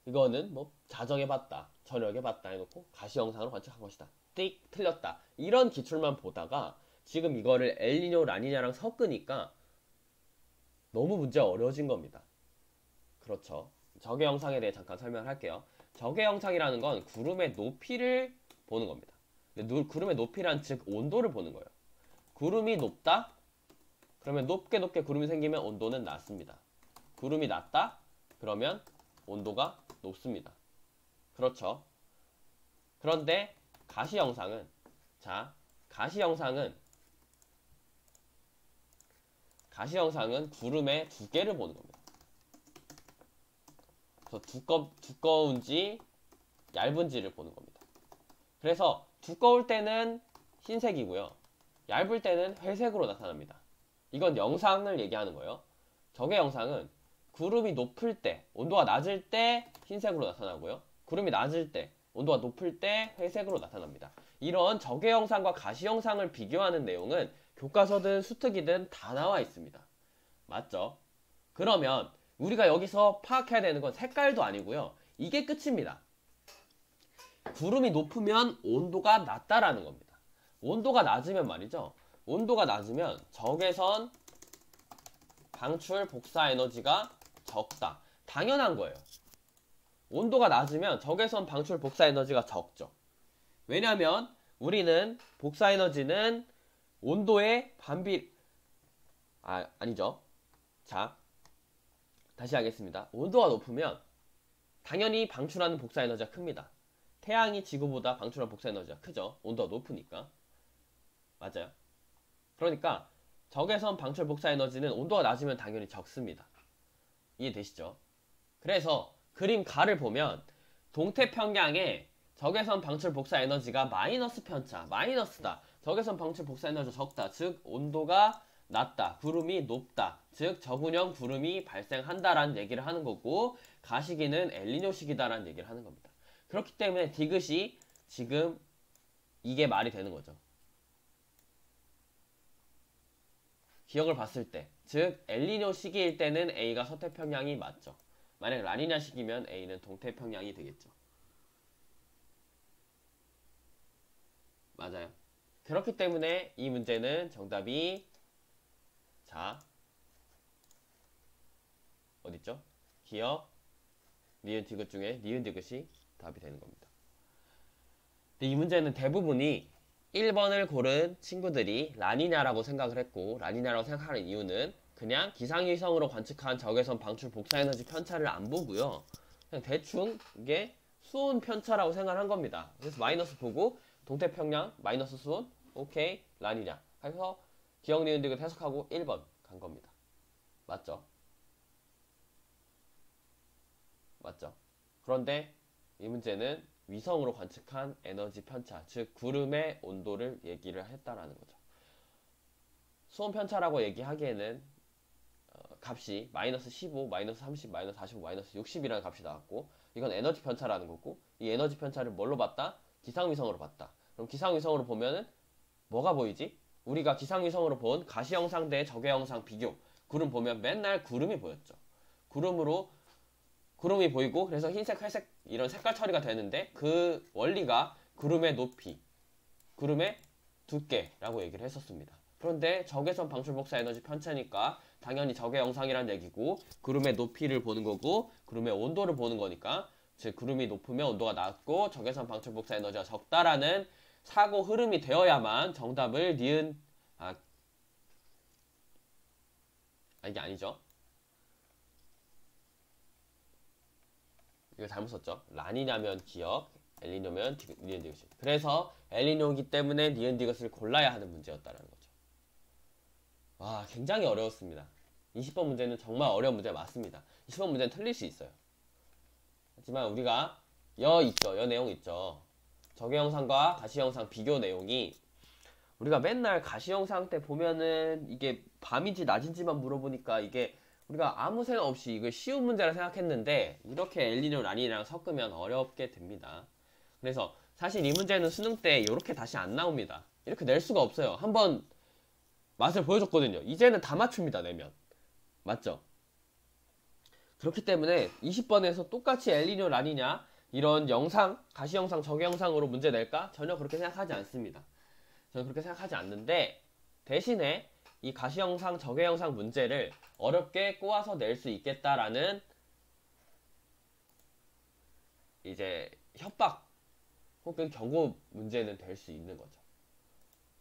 이거는 뭐 자정에 봤다, 저녁에 봤다 해놓고 가시영상으로 관측한 것이다. 띡 틀렸다. 이런 기출만 보다가 지금 이거를 엘니뇨 라니냐랑 섞으니까 너무 문제가 어려워진 겁니다. 그렇죠. 적외영상에 대해 잠깐 설명을 할게요. 적외영상이라는 건 구름의 높이를 보는 겁니다. 근데 구름의 높이란 즉 온도를 보는 거예요. 구름이 높다? 그러면 높게 구름이 생기면 온도는 낮습니다. 구름이 낮다? 그러면 온도가 높습니다. 그렇죠. 그런데 가시영상은, 자, 가시영상은 구름의 두께를 보는 겁니다. 그래서 두꺼운지 얇은지를 보는 겁니다. 그래서 두꺼울 때는 흰색이고요. 얇을 때는 회색으로 나타납니다. 이건 영상을 얘기하는 거예요. 적외 영상은 구름이 높을 때, 온도가 낮을 때 흰색으로 나타나고요. 구름이 낮을 때, 온도가 높을 때 회색으로 나타납니다. 이런 적외 영상과 가시 영상을 비교하는 내용은 교과서든 수특이든 다 나와 있습니다. 맞죠? 그러면 우리가 여기서 파악해야 되는 건 색깔도 아니고요. 이게 끝입니다. 구름이 높으면 온도가 낮다라는 겁니다. 온도가 낮으면 말이죠. 온도가 낮으면 적외선 방출 복사 에너지가 적다. 당연한 거예요. 온도가 낮으면 적외선 방출 복사 에너지가 적죠. 왜냐면 우리는 복사 에너지는 온도의 아니죠. 자, 다시 하겠습니다. 온도가 높으면 당연히 방출하는 복사 에너지가 큽니다. 태양이 지구보다 방출하는 복사 에너지가 크죠. 온도가 높으니까. 맞아요. 그러니까 적외선 방출 복사 에너지는 온도가 낮으면 당연히 적습니다. 이해되시죠? 그래서 그림 가를 보면 동태평양에 적외선 방출 복사 에너지가 마이너스 편차, 마이너스다. 적외선 방출 복사 에너지가 적다. 즉 온도가 낮다. 구름이 높다. 즉 저군형 구름이 발생한다라는 얘기를 하는 거고, 가시기는 엘니뇨 시기다라는 얘기를 하는 겁니다. 그렇기 때문에 디귿이 지금 이게 말이 되는 거죠. 기억을 봤을 때, 즉 엘니뇨 시기일 때는 A가 서태평양이 맞죠. 만약 라니냐 시기면 A는 동태평양이 되겠죠. 맞아요. 그렇기 때문에 이 문제는 정답이, 자, 어딨죠? 기억, 니은 디귿 중에 니은 디귿이 답이 되는 겁니다. 근데 이 문제는 대부분이 1번을 고른 친구들이 라니냐라고 생각을 했고, 라니냐라고 생각하는 이유는 그냥 기상위성으로 관측한 적외선 방출 복사에너지 편차를 안 보고요. 그냥 대충 이게 수온 편차라고 생각을 한 겁니다. 그래서 마이너스 보고 동태평양 마이너스 수온 오케이 라니냐 해서 기억 니은 디귿 해석하고 1번 간 겁니다. 맞죠? 맞죠? 그런데 이 문제는 위성으로 관측한 에너지 편차, 즉 구름의 온도를 얘기를 했다라는 거죠. 수온 편차라고 얘기하기에는 값이 마이너스 15, 마이너스 30, 마이너스 45, 마이너스 60이라는 값이 나왔고, 이건 에너지 편차라는 거고, 이 에너지 편차를 뭘로 봤다? 기상위성으로 봤다. 그럼 기상위성으로 보면은 뭐가 보이지? 우리가 기상위성으로 본 가시영상 대 적외영상 비교, 구름 보면 맨날 구름이 보였죠. 구름이 보이고, 그래서 흰색, 회색 이런 색깔 처리가 되는데, 그 원리가 구름의 높이, 구름의 두께라고 얘기를 했었습니다. 그런데 적외선 방출 복사 에너지 편차니까 당연히 적외영상이란 얘기고, 구름의 높이를 보는 거고 구름의 온도를 보는 거니까, 즉 구름이 높으면 온도가 낮고 적외선 방출 복사 에너지가 적다라는 사고 흐름이 되어야만 정답을 니은 이게 아니죠. 이거 잘못 썼죠. 라니냐면 기억, 엘니뇨면 니은 디귿. 그래서 엘니뇨이기 때문에 니은 디귿을 골라야 하는 문제였다는 거죠. 와, 굉장히 어려웠습니다. 20번 문제는 정말 어려운 문제 맞습니다. 20번 문제는 틀릴 수 있어요. 하지만 우리가 여 내용 있죠. 적외영상과 가시영상 비교 내용이, 우리가 맨날 가시영상 때 보면은 이게 밤인지 낮인지만 물어보니까 이게 우리가 아무 생각 없이 이걸 쉬운 문제라 생각했는데, 이렇게 엘니뇨 라니냐랑 섞으면 어렵게 됩니다. 그래서 사실 이 문제는 수능 때 이렇게 다시 안 나옵니다. 이렇게 낼 수가 없어요. 한번 맛을 보여줬거든요. 이제는 다 맞춥니다, 내면. 맞죠? 그렇기 때문에 20번에서 똑같이 엘니뇨 라니냐 이런 영상, 가시영상, 적외영상으로 문제 낼까? 전혀 그렇게 생각하지 않습니다. 저는 그렇게 생각하지 않는데, 대신에 이 가시영상, 적외영상 문제를 어렵게 꼬아서 낼 수 있겠다라는 이제 협박 혹은 경고 문제는 될 수 있는 거죠.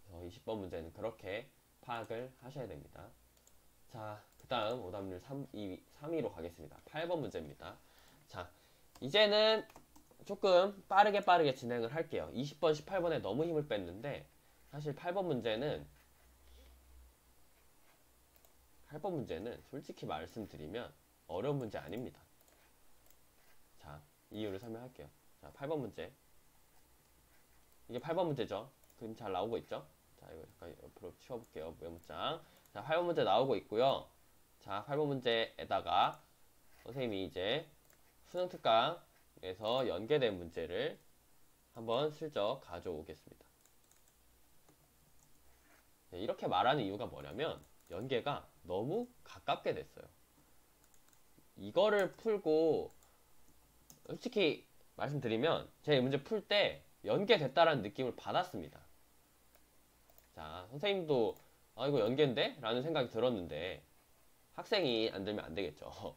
그래서 20번 문제는 그렇게 파악을 하셔야 됩니다. 자, 그 다음 오답률 3위로 가겠습니다. 8번 문제입니다. 자, 이제는 조금 빠르게 진행을 할게요. 20번, 18번에 너무 힘을 뺐는데, 사실 8번 문제는 솔직히 말씀드리면 어려운 문제 아닙니다. 자, 이유를 설명할게요. 자, 8번 문제. 이게 8번 문제죠. 그림 잘 나오고 있죠? 자, 이거 잠깐 옆으로 치워볼게요. 메모장. 자, 8번 문제 나오고 있고요. 자, 8번 문제에다가 선생님이 이제 수능 특강에서 연계된 문제를 한번 슬쩍 가져오겠습니다. 네, 이렇게 말하는 이유가 뭐냐면 연계가 너무 가깝게 됐어요. 이거를 풀고 솔직히 말씀드리면 제가 이 문제 풀 때 연계됐다라는 느낌을 받았습니다. 자, 선생님도 아 이거 연계인데? 라는 생각이 들었는데 학생이 안 들면 안 되겠죠.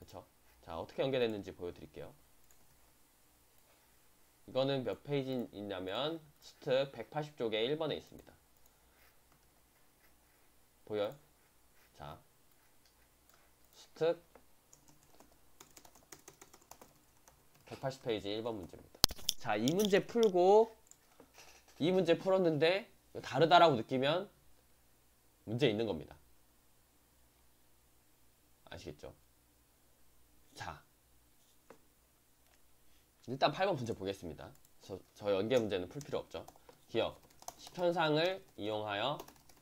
그쵸? 자, 어떻게 연계됐는지 보여드릴게요. 이거는 몇 페이지 있냐면 수특 180쪽에 1번에 있습니다. 보여요? 자, 수특 180페이지 1번 문제입니다. 자, 이 문제 풀고 이 문제 풀었는데 다르다라고 느끼면 문제 있는 겁니다. 아시겠죠? 자, 일단 8번 문제 보겠습니다. 저 연계 문제는 풀 필요 없죠. 기억, 식현상을 이용하여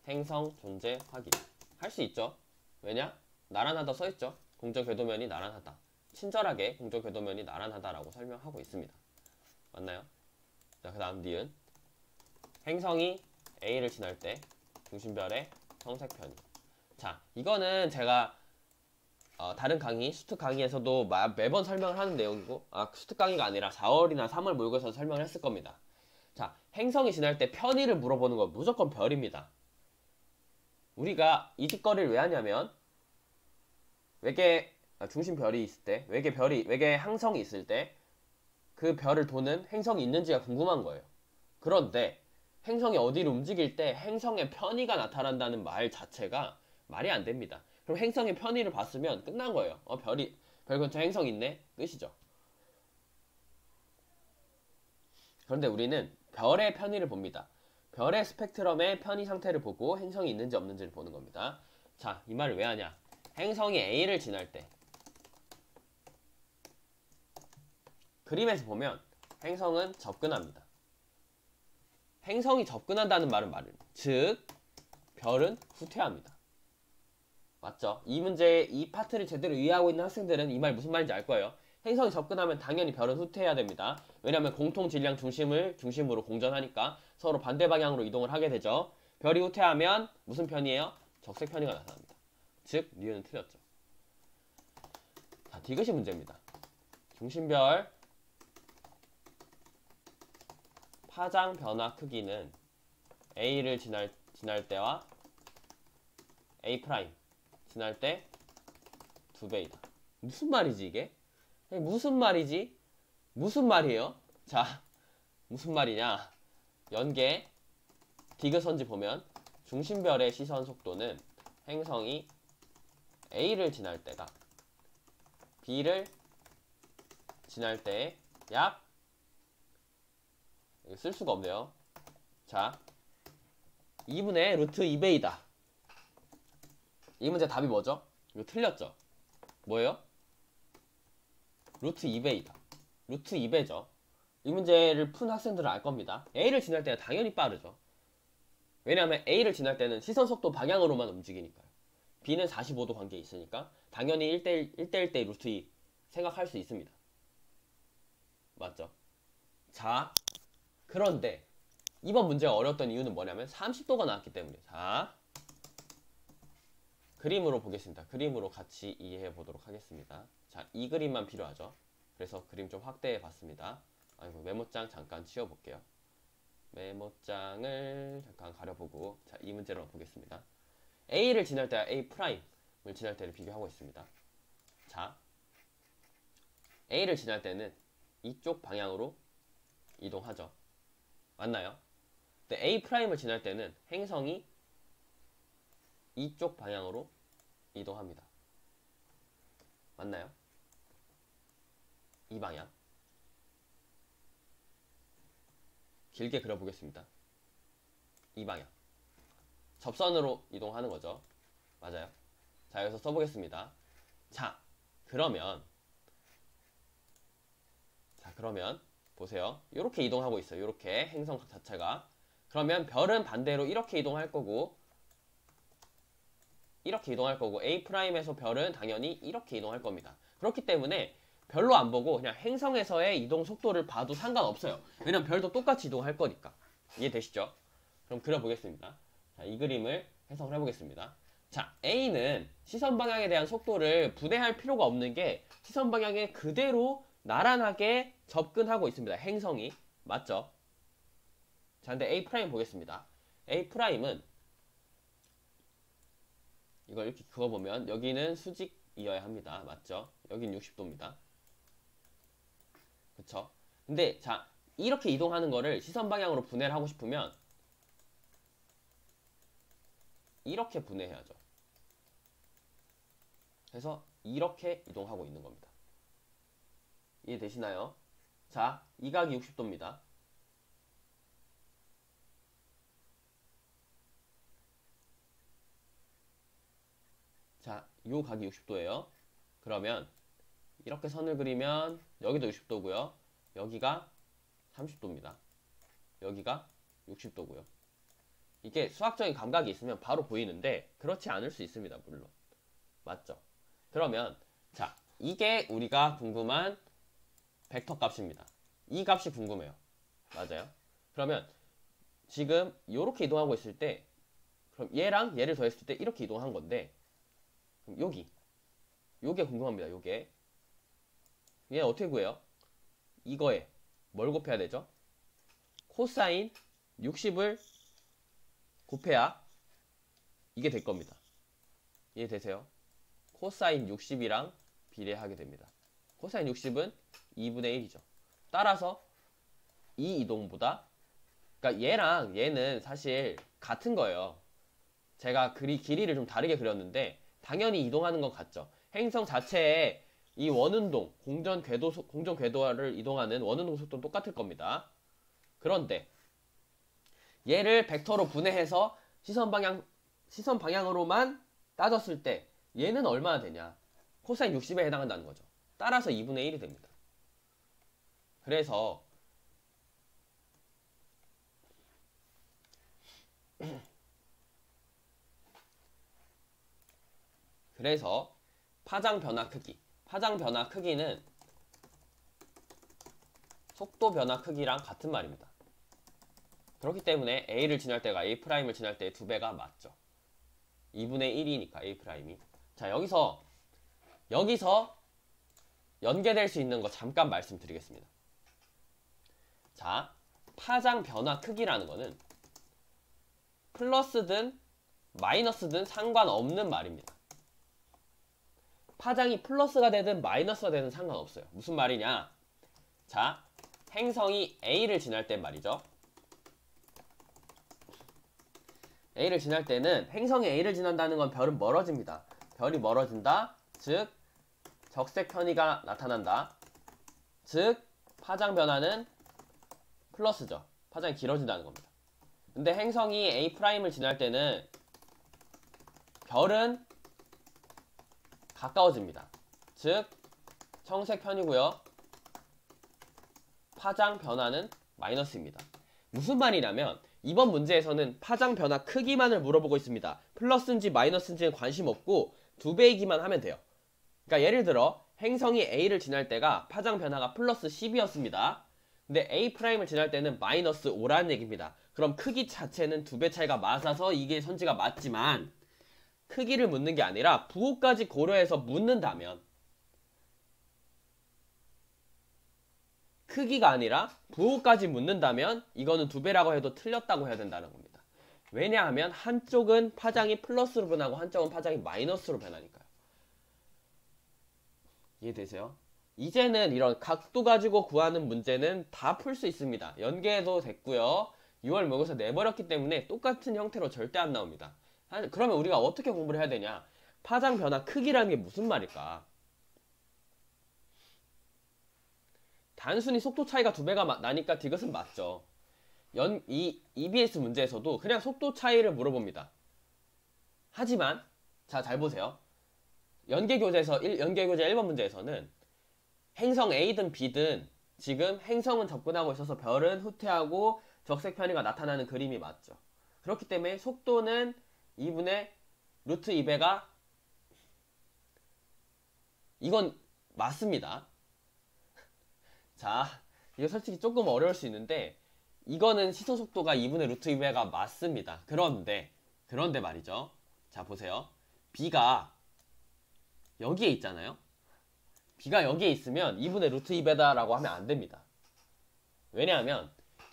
행성 존재 확인. 할 수 있죠. 왜냐? 나란하다 써있죠. 공정 궤도면이 나란하다. 친절하게 공정 궤도면이 나란하다라고 설명하고 있습니다. 맞나요? 자, 그 다음 니은. 행성이 A를 지날 때 중심별의 성색 편이. 자, 이거는 제가 다른 강의, 수특 강의에서도 매번 설명을 하는 내용이고, 수특 강의가 아니라 4월이나 3월 모의고사에서 설명을 했을 겁니다. 자, 행성이 지날 때 편의를 물어보는 건 무조건 별입니다. 우리가 이 뒷거리를 왜 하냐면 외계 중심별이 있을 때, 외계 항성이 있을 때 그 별을 도는 행성이 있는지가 궁금한 거예요. 그런데 행성이 어디를 움직일 때 행성의 편의가 나타난다는 말 자체가 말이 안 됩니다. 그럼 행성의 편의를 봤으면 끝난 거예요. 별 근처에 행성이 있네? 끝이죠. 그런데 우리는 별의 편의를 봅니다. 별의 스펙트럼의 편의 상태를 보고 행성이 있는지 없는지를 보는 겁니다. 자, 이 말을 왜 하냐? 행성이 A를 지날 때 그림에서 보면 행성은 접근합니다. 행성이 접근한다는 말은 즉 별은 후퇴합니다. 맞죠? 이 문제 이 파트를 제대로 이해하고 있는 학생들은 이 말 무슨 말인지 알 거예요. 행성이 접근하면 당연히 별은 후퇴해야 됩니다. 왜냐하면 공통 질량 중심을 중심으로 공전하니까 서로 반대 방향으로 이동을 하게 되죠. 별이 후퇴하면 무슨 편이에요? 적색 편의가 나타납니다. 즉 니은은 틀렸죠. 자, 디귿이 문제입니다. 중심별 파장 변화 크기는 A를 지날 때와 A' 지날 때 2배이다. 무슨 말이지 이게? 무슨 말이지? 무슨 말이에요? 자, 무슨 말이냐? 연계 디귿선지 보면 중심별의 시선 속도는 행성이 A를 지날 때가 B를 지날 때의 약 쓸 수가 없네요. 자, 2분의 루트 2배이다. 이 문제 답이 뭐죠? 이거 틀렸죠? 뭐예요? 루트 2배이다. 루트 2배죠. 이 문제를 푼 학생들은 알 겁니다. A를 지날 때는 당연히 빠르죠. 왜냐하면 A를 지날 때는 시선 속도 방향으로만 움직이니까요. B는 45도 관계에 있으니까 당연히 1대1대 루트 2 생각할 수 있습니다. 맞죠? 자, 그런데 이번 문제가 어려웠던 이유는 뭐냐면 30도가 나왔기 때문에. 자, 그림으로 보겠습니다. 그림으로 같이 이해해 보도록 하겠습니다. 자, 이 그림만 필요하죠. 그래서 그림 좀 확대해 봤습니다. 아이고, 메모장 잠깐 치워볼게요. 메모장을 잠깐 가려보고, 자, 이 문제로 보겠습니다. A를 지날 때와 A'을 지날 때를 비교하고 있습니다. 자, A를 지날 때는 이쪽 방향으로 이동하죠. 맞나요? 근데 A'을 지날 때는 행성이 이쪽 방향으로 이동합니다. 맞나요? 이 방향. 길게 그려보겠습니다. 이 방향. 접선으로 이동하는 거죠. 맞아요. 자, 여기서 써보겠습니다. 자, 그러면 그러면 보세요. 이렇게 이동하고 있어요. 이렇게 행성 자체가. 그러면 별은 반대로 이렇게 이동할 거고 이렇게 이동할 거고 A'에서 별은 당연히 이렇게 이동할 겁니다. 그렇기 때문에 별로 안 보고 그냥 행성에서의 이동 속도를 봐도 상관없어요. 왜냐면 별도 똑같이 이동할 거니까. 이해되시죠? 그럼 그려보겠습니다. 자, 이 그림을 해석을 해보겠습니다. 자, A는 시선 방향에 대한 속도를 분해할 필요가 없는 게 시선 방향에 그대로 나란하게 접근하고 있습니다. 행성이. 맞죠? 자, 근데 A' 보겠습니다. A'은 이걸 이렇게 그어보면 여기는 수직이어야 합니다. 맞죠? 여긴 60도입니다. 그쵸? 근데 자, 이렇게 이동하는 거를 시선 방향으로 분해를 하고 싶으면 이렇게 분해해야죠. 그래서 이렇게 이동하고 있는 겁니다. 이해되시나요? 자, 이 각이 60도입니다. 자, 요 각이 60도예요. 그러면 이렇게 선을 그리면 여기도 60도고요. 여기가 30도입니다. 여기가 60도고요. 이게 수학적인 감각이 있으면 바로 보이는데 그렇지 않을 수 있습니다. 물론. 맞죠? 그러면 자, 이게 우리가 궁금한 벡터 값입니다. 이 값이 궁금해요. 맞아요? 그러면 지금 이렇게 이동하고 있을 때 그럼 얘랑 얘를 더했을 때 이렇게 이동한 건데 그럼 요게 궁금합니다. 요게 얘 어떻게 구해요? 이거에 뭘 곱해야 되죠? 코사인 60을 곱해야 이게 될 겁니다. 이해되세요? 코사인 60이랑 비례하게 됩니다. 코사인 60은 2분의 1이죠. 따라서 이 이동보다 그러니까 얘랑 얘는 사실 같은 거예요. 제가 길이를 좀 다르게 그렸는데 당연히 이동하는 건 같죠. 행성 자체에 이 원운동, 공전 궤도를 이동하는 원운동 속도는 똑같을 겁니다. 그런데 얘를 벡터로 분해해서 시선 방향으로만 따졌을 때 얘는 얼마나 되냐? 코사인 60에 해당한다는 거죠. 따라서 2분의 1이 됩니다. 그래서 파장 변화 크기는 속도 변화 크기랑 같은 말입니다. 그렇기 때문에 A를 지날 때가 A'을 지날 때의 2배가 맞죠. 2분의 1이니까 A'이. 자, 여기서 연계될 수 있는 거 잠깐 말씀드리겠습니다. 자, 파장 변화 크기라는 거는 플러스든 마이너스든 상관없는 말입니다. 파장이 플러스가 되든 마이너스가 되든 상관없어요. 무슨 말이냐? 자, 행성이 A를 지날 땐 말이죠. A를 지날 때는 행성이 A를 지난다는 건 별은 멀어집니다. 별이 멀어진다. 즉 적색 편의가 나타난다. 즉 파장 변화는 플러스죠. 파장이 길어진다는 겁니다. 근데 행성이 A'을 지날 때는 별은 가까워집니다. 즉 청색 편이고요. 파장 변화는 마이너스입니다. 무슨 말이냐면 이번 문제에서는 파장 변화 크기만을 물어보고 있습니다. 플러스인지 마이너스인지는 관심 없고 2배이기만 하면 돼요. 그러니까 예를 들어 행성이 A를 지날 때가 파장 변화가 플러스 10이었습니다. 근데 A'을 지날 때는 마이너스 5라는 얘기입니다. 그럼 크기 자체는 2배 차이가 맞아서 이게 선지가 맞지만 크기를 묻는 게 아니라 부호까지 고려해서 묻는다면 크기가 아니라 부호까지 묻는다면 이거는 2배라고 해도 틀렸다고 해야 된다는 겁니다. 왜냐하면 한쪽은 파장이 플러스로 변하고 한쪽은 파장이 마이너스로 변하니까요. 이해되세요? 이제는 이런 각도 가지고 구하는 문제는 다 풀 수 있습니다. 연계해도 됐고요. 6월 모의고사 내버렸기 때문에 똑같은 형태로 절대 안 나옵니다. 그러면 우리가 어떻게 공부를 해야 되냐? 파장 변화 크기라는 게 무슨 말일까? 단순히 속도 차이가 2배가 나니까 디귿은 맞죠. 이 EBS 문제에서도 그냥 속도 차이를 물어봅니다. 하지만 자, 잘 보세요. 연계교재 1번 문제에서는 행성 A든 B든 지금 행성은 접근하고 있어서 별은 후퇴하고 적색 편의가 나타나는 그림이 맞죠. 그렇기 때문에 속도는 2분의 루트 2배가 이건 맞습니다. 자, 이거 솔직히 조금 어려울 수 있는데 이거는 시선 속도가 2분의 루트 2배가 맞습니다. 그런데 말이죠. 자, 보세요. B가 여기에 있잖아요. B가 여기에 있으면 2분의 루트 2배다 라고 하면 안 됩니다. 왜냐하면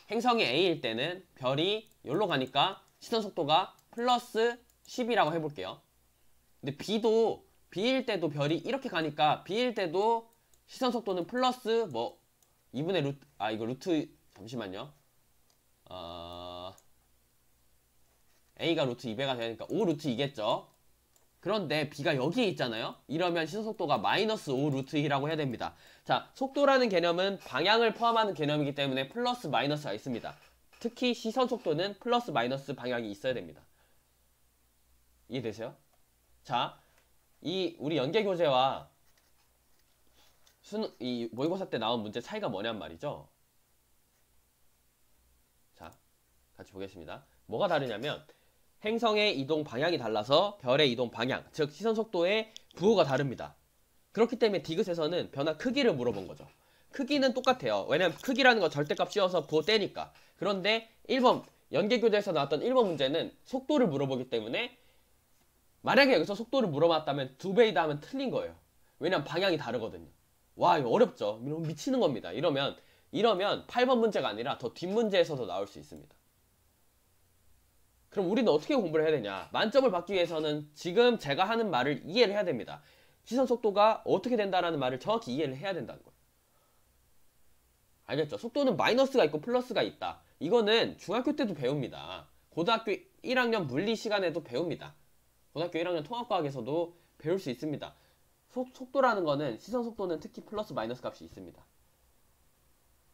행성이 A일 때는 별이 여기로 가니까 시선 속도가 플러스 10이라고 해볼게요. 근데 B일 때도 별이 이렇게 가니까 B일 때도 시선 속도는 플러스 뭐 2분의 루트, 이거 루트, 잠시만요. A가 루트 2배가 되니까 5 루트 2겠죠. 그런데 B가 여기에 있잖아요. 이러면 시선 속도가 마이너스 5 루트 2라고 해야 됩니다. 자, 속도라는 개념은 방향을 포함하는 개념이기 때문에 플러스 마이너스가 있습니다. 특히 시선 속도는 플러스 마이너스 방향이 있어야 됩니다. 이해되세요? 자, 우리 연계교재와 이 모의고사 때 나온 문제 차이가 뭐냔 말이죠. 자, 같이 보겠습니다. 뭐가 다르냐면 행성의 이동 방향이 달라서 별의 이동 방향, 즉 시선 속도의 부호가 다릅니다. 그렇기 때문에 디귿에서는 변화 크기를 물어본 거죠. 크기는 똑같아요. 왜냐면 크기라는 건 절대값 씌워서 부호 떼니까. 그런데 1번 연계교재에서 나왔던 1번 문제는 속도를 물어보기 때문에 만약에 여기서 속도를 물어봤다면 2배이다 하면 틀린 거예요. 왜냐면 방향이 다르거든요. 와, 이거 어렵죠. 미치는 겁니다. 이러면 8번 문제가 아니라 더 뒷문제에서도 나올 수 있습니다. 그럼 우리는 어떻게 공부를 해야 되냐? 만점을 받기 위해서는 지금 제가 하는 말을 이해를 해야 됩니다. 시선 속도가 어떻게 된다라는 말을 정확히 이해를 해야 된다는 거예요. 알겠죠? 속도는 마이너스가 있고 플러스가 있다. 이거는 중학교 때도 배웁니다. 고등학교 1학년 물리 시간에도 배웁니다. 고등학교 1학년 통합과학에서도 배울 수 있습니다. 속도라는 거는 시선 속도는 특히 플러스 마이너스 값이 있습니다.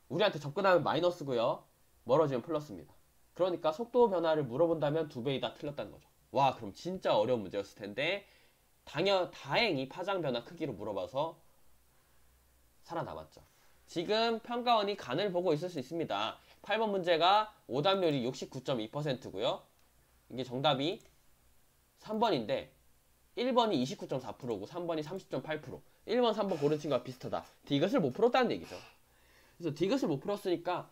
우리한테 접근하면 마이너스고요. 멀어지면 플러스입니다. 그러니까 속도 변화를 물어본다면 2배이다 틀렸다는 거죠. 와, 그럼 진짜 어려운 문제였을 텐데 다행히 파장 변화 크기로 물어봐서 살아남았죠. 지금 평가원이 간을 보고 있을 수 있습니다. 8번 문제가 오답률이 69.2%고요. 이게 정답이 3번인데 1번이 29.4%고 3번이 30.8%. 1번, 3번 고른 친구가 비슷하다. 디귿을 못 풀었다는 얘기죠. 그래서 디귿을 못 풀었으니까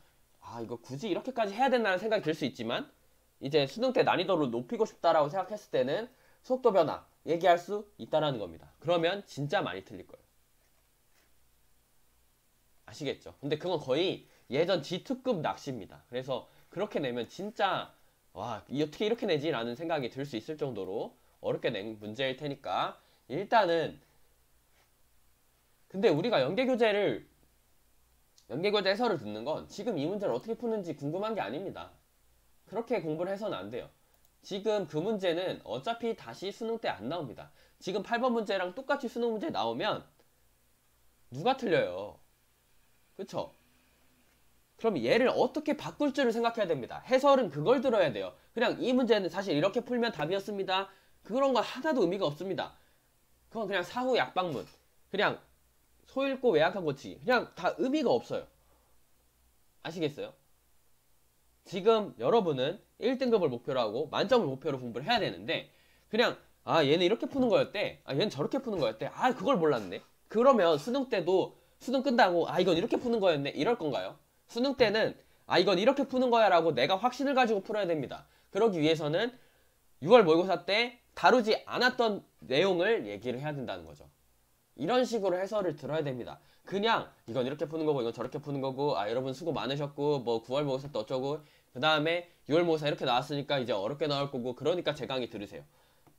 이거 굳이 이렇게까지 해야 된다는 생각이 들 수 있지만 이제 수능 때 난이도를 높이고 싶다라고 생각했을 때는 속도 변화 얘기할 수 있다라는 겁니다. 그러면 진짜 많이 틀릴 거예요. 아시겠죠? 근데 그건 거의 예전 G2급 낚시입니다. 그래서 그렇게 내면 진짜 와, 어떻게 이렇게 내지? 라는 생각이 들 수 있을 정도로 어렵게 낸 문제일 테니까 일단은 근데 우리가 연계교재 해설을 듣는 건 지금 이 문제를 어떻게 푸는지 궁금한 게 아닙니다. 그렇게 공부를 해서는 안 돼요. 지금 그 문제는 어차피 다시 수능 때 안 나옵니다. 지금 8번 문제랑 똑같이 수능 문제 나오면 누가 틀려요? 그쵸? 그럼 얘를 어떻게 바꿀 줄을 생각해야 됩니다. 해설은 그걸 들어야 돼요. 그냥 이 문제는 사실 이렇게 풀면 답이었습니다. 그런 거 하나도 의미가 없습니다. 그건 그냥 사후 약방문. 그냥 소 읽고 외약한 고치기. 그냥 다 의미가 없어요. 아시겠어요? 지금 여러분은 1등급을 목표로 하고 만점을 목표로 공부를 해야 되는데 그냥 얘는 이렇게 푸는 거였대. 얘는 저렇게 푸는 거였대. 그걸 몰랐네. 그러면 수능 때도 수능 끝나고 이건 이렇게 푸는 거였네. 이럴 건가요? 수능 때는 이건 이렇게 푸는 거야 라고 내가 확신을 가지고 풀어야 됩니다. 그러기 위해서는 6월 모의고사 때 다루지 않았던 내용을 얘기를 해야 된다는 거죠. 이런 식으로 해설을 들어야 됩니다. 그냥 이건 이렇게 푸는 거고 이건 저렇게 푸는 거고 여러분 수고 많으셨고 뭐 9월 모의고사 때 어쩌고 그 다음에 6월 모의고사 이렇게 나왔으니까 이제 어렵게 나올 거고 그러니까 제 강의 들으세요.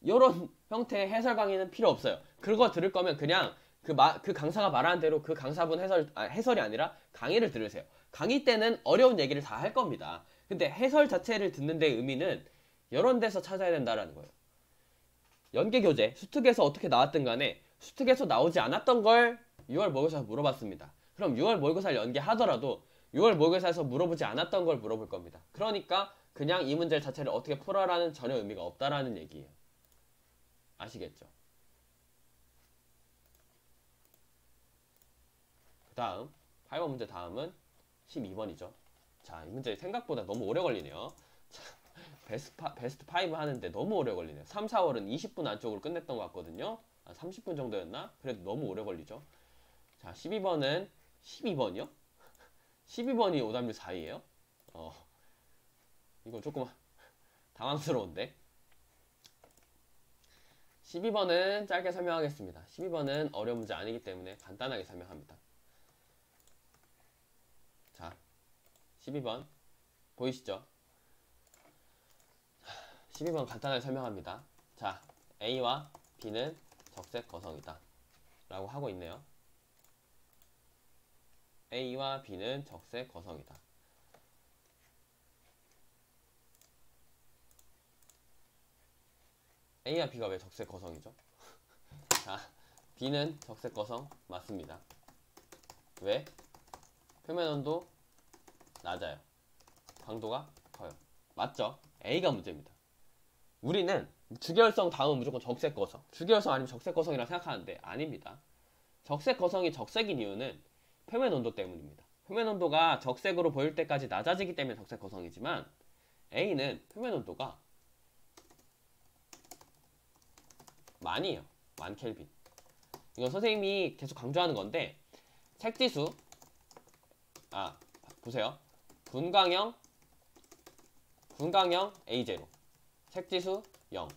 이런 형태의 해설 강의는 필요 없어요. 그거 들을 거면 그냥 그 강사가 말하는 대로 그 강사분 해설이 아니라 강의를 들으세요. 강의 때는 어려운 얘기를 다 할 겁니다. 근데 해설 자체를 듣는 데 의미는 이런 데서 찾아야 된다라는 거예요. 연계교재, 수특에서 어떻게 나왔든 간에 수특에서 나오지 않았던 걸 6월 모의고사에서 물어봤습니다. 그럼 6월 모의고사를 연계하더라도 6월 모의고사에서 물어보지 않았던 걸 물어볼 겁니다. 그러니까 그냥 이 문제 자체를 어떻게 풀어라는 전혀 의미가 없다라는 얘기예요. 아시겠죠? 그 다음 8번 문제 다음은 12번이죠. 자, 이 문제 생각보다 너무 오래 걸리네요. 자, 베스트 5 하는데 너무 오래 걸리네요. 3, 4월은 20분 안쪽으로 끝냈던 것 같거든요. 30분 정도였나? 그래도 너무 오래 걸리죠. 자, 12번은 12번이요? 12번이 오답률 4위에요? 이거 조금 당황스러운데. 12번은 짧게 설명하겠습니다. 12번은 어려운 문제 아니기 때문에 간단하게 설명합니다. 자, 12번 보이시죠? 12번 간단하게 설명합니다. 자, A와 B는 적색 거성이다 라고 하고 있네요. A와 B는 적색 거성이다. A와 B가 왜 적색 거성이죠? 자, B는 적색 거성 맞습니다. 왜? 표면 온도 낮아요. 광도가 커요. 맞죠? A가 문제입니다. 우리는 주계열성 다음은 무조건 적색 거성, 주계열성 아니면 적색 거성이라 생각하는데 아닙니다. 적색 거성이 적색인 이유는 표면 온도 때문입니다. 표면 온도가 적색으로 보일 때까지 낮아지기 때문에 적색 거성이지만 A는 표면 온도가 만이에요. 만 켈빈. 이건 선생님이 계속 강조하는 건데 색지수 보세요. 분광형 A0 색지수 0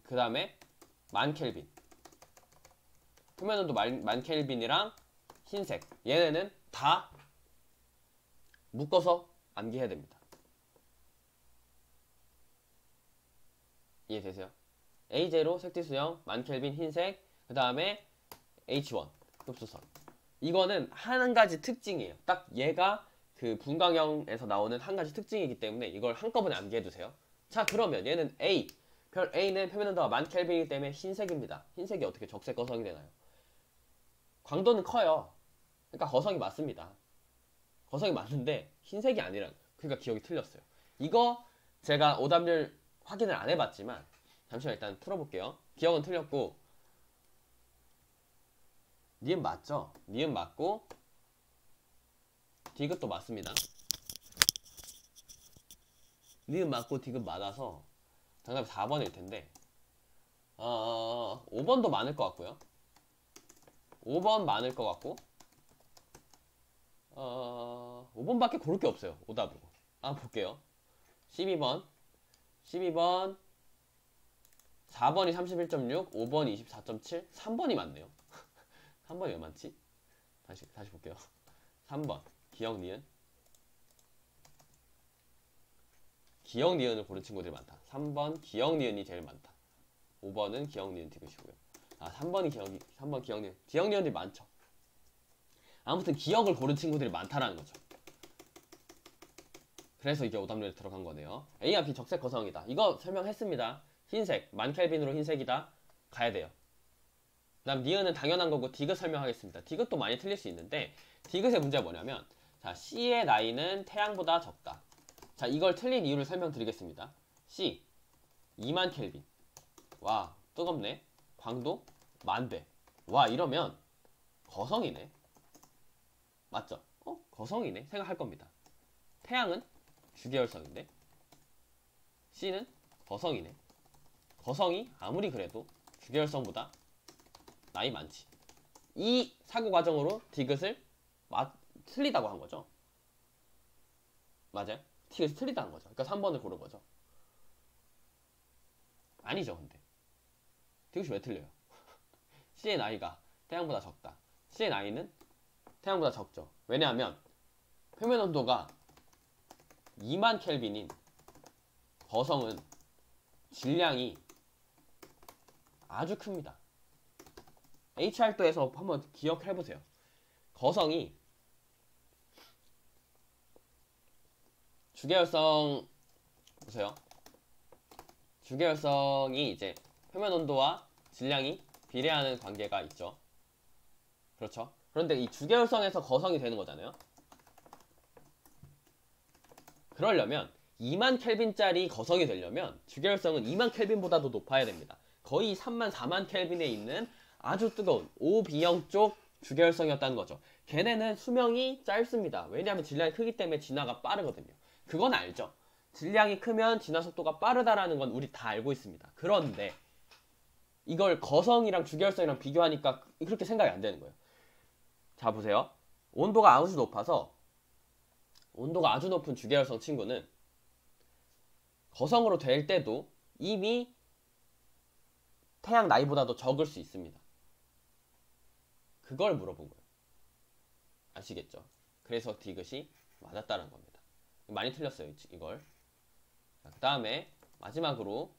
그 다음에 만 켈빈 표면 온도 만 켈빈이랑 흰색 얘네는 다 묶어서 암기해야 됩니다. 이해되세요? A0 색지수 0 만 켈빈 흰색 그 다음에 H1 흡수선 이거는 한 가지 특징이에요. 딱 얘가 그 분광형에서 나오는 한 가지 특징이기 때문에 이걸 한꺼번에 암기해두세요. 자, 그러면 얘는 별 A는 표면 온도가 만 켈빈이기 때문에 흰색입니다. 흰색이 어떻게 적색 거성이 되나요? 광도는 커요. 그러니까 거성이 맞습니다. 거성이 맞는데 흰색이 아니라 그러니까 기억이 틀렸어요. 이거 제가 오답률 확인을 안 해봤지만 잠시만 일단 풀어볼게요. 기억은 틀렸고 니은 맞죠? 니은 맞고 디귿도 맞습니다. 니은 맞고 디귿 맞아서 정답이 4번일 텐데 5번도 많을 것 같고요. 5번 많을 것 같고 5번밖에 고를 게 없어요. 오답으로. 볼게요. 12번 4번이 31.6 5번이 24.7 3번이 맞네요. 3번이 왜 많지? 다시 볼게요. 3번 기억 니은을 고른 친구들이 많다. 3번 기억 니은이 제일 많다. 5번은 기억 니은 디귿이고요. 3번 기억 니은. 기억 니은들이 많죠. 아무튼 기억을 고른 친구들이 많다라는 거죠. 그래서 이게 오답률에 들어간 거네요. A와 B 적색 거성이다. 이거 설명했습니다. 흰색, 만 켈빈으로 흰색이다. 가야 돼요. 그 다음 니은은 당연한 거고 디귿 설명하겠습니다. 디귿도 많이 틀릴 수 있는데 디귿의 문제가 뭐냐면 자, C의 나이는 태양보다 적다. 자, 이걸 틀린 이유를 설명드리겠습니다. C 2만 켈빈. 와, 뜨겁네. 광도 만배. 와, 이러면 거성이네. 맞죠? 거성이네 생각할 겁니다. 태양은 주계열성인데 C는 거성이네. 거성이 아무리 그래도 주계열성보다 나이 많지. 이 사고 과정으로 디귿을 틀리다고 한 거죠. 맞아요? 디귿이 틀리다는 거죠. 그러니까 3번을 고른 거죠. 아니죠, 근데. 디귿이 왜 틀려요? C의 나이가 태양보다 적다. C의 나이는 태양보다 적죠. 왜냐하면 표면 온도가 2만 켈빈인 거성은 질량이 아주 큽니다. HR도에서 한번 기억해보세요. 거성이 주계열성 보세요. 주계열성이 이제 표면 온도와 질량이 비례하는 관계가 있죠. 그렇죠? 그런데 이 주계열성에서 거성이 되는 거잖아요. 그러려면 2만 켈빈짜리 거성이 되려면 주계열성은 2만 켈빈보다도 높아야 됩니다. 거의 3만 4만 켈빈에 있는 아주 뜨거운 OB형 쪽 주계열성이었다는 거죠. 걔네는 수명이 짧습니다. 왜냐하면 질량이 크기 때문에 진화가 빠르거든요. 그건 알죠. 질량이 크면 진화 속도가 빠르다라는 건 우리 다 알고 있습니다. 그런데 이걸 거성이랑 주결성이랑 비교하니까 그렇게 생각이 안 되는 거예요. 자, 보세요. 온도가 아주 높은 주계열성 친구는 거성으로 될 때도 이미 태양 나이보다도 적을 수 있습니다. 그걸 물어본 거예요. 아시겠죠? 그래서 디귿이 맞았다는 겁니다. 많이 틀렸어요, 이걸. 그 다음에 마지막으로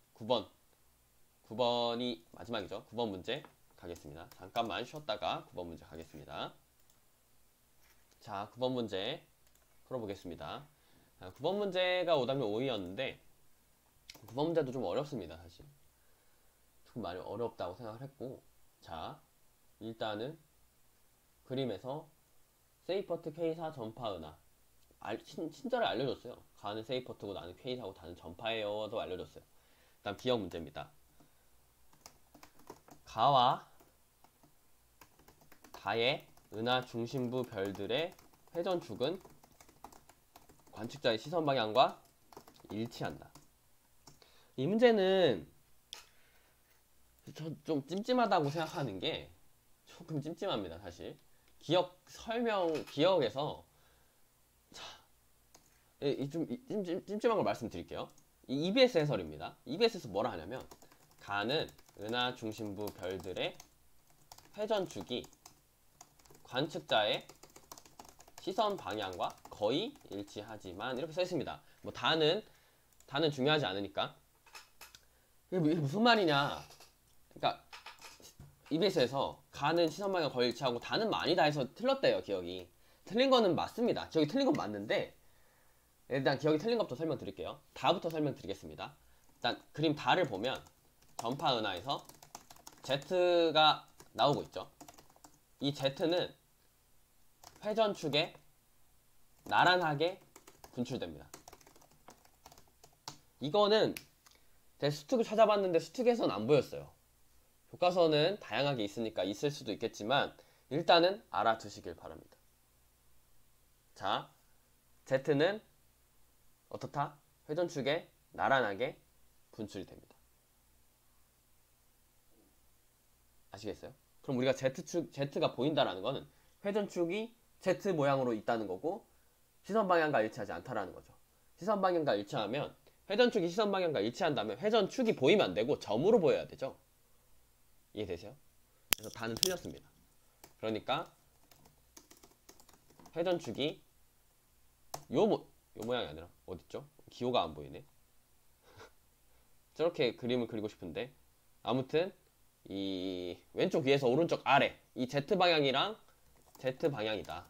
9번이 마지막이죠. 9번 문제 가겠습니다. 잠깐만 쉬었다가 9번 문제 가겠습니다. 자, 9번 문제 풀어보겠습니다. 9번 문제가 오답률 5위였는데 9번 문제도 좀 어렵습니다. 사실 조금 많이 어렵다고 생각을 했고, 자, 일단은 그림에서 세이퍼트 K사 전파 은하 친절히 알려줬어요. 가는 세이퍼트고 나는 K사고 다는 전파예요도 알려줬어요. 다음 기억 문제입니다. 가와 다의 은하 중심부 별들의 회전축은 관측자의 시선 방향과 일치한다. 이 문제는 저 좀 찜찜하다고 생각하는 게 조금 찜찜합니다. 사실 기억에서 좀 찜찜한 걸 말씀드릴게요. 이 EBS 해설입니다. EBS에서 뭐라 하냐면 가는 은하 중심부 별들의 회전축이 관측자의 시선 방향과 거의 일치하지만 이렇게 써 있습니다. 뭐 다는 중요하지 않으니까. 이게 무슨 말이냐? 그러니까 EBS에서 가는 시선 방향 거의 일치하고 다는 많이 다 해서 틀렸대요. 기억이 틀린 거는 맞습니다. 기억이 틀린 건 맞는데 일단 기억이 틀린 것부터 설명드릴게요. 다부터 설명드리겠습니다. 일단 그림 다를 보면 전파 은하에서 Z가 나오고 있죠. 이 Z는 회전축에 나란하게 분출됩니다. 이거는 제 수특을 찾아봤는데 수특에선 안 보였어요. 교과서는 다양하게 있으니까 있을 수도 있겠지만 일단은 알아두시길 바랍니다. 자, Z는 어떻다? 회전축에 나란하게 분출이 됩니다. 아시겠어요? 그럼 우리가 Z가 보인다라는 거는 회전축이 Z 모양으로 있다는 거고 시선 방향과 일치하지 않다라는 거죠. 시선 방향과 일치하면 회전축이 시선 방향과 일치한다면 회전축이 보이면 안 되고 점으로 보여야 되죠. 이해되세요? 그래서 다는 틀렸습니다. 그러니까 회전축이 요 모양이 아니라 어딨죠? 기호가 안 보이네. 저렇게 그림을 그리고 싶은데 아무튼 이 왼쪽 위에서 오른쪽 아래 이 Z 방향이랑 Z 방향이다.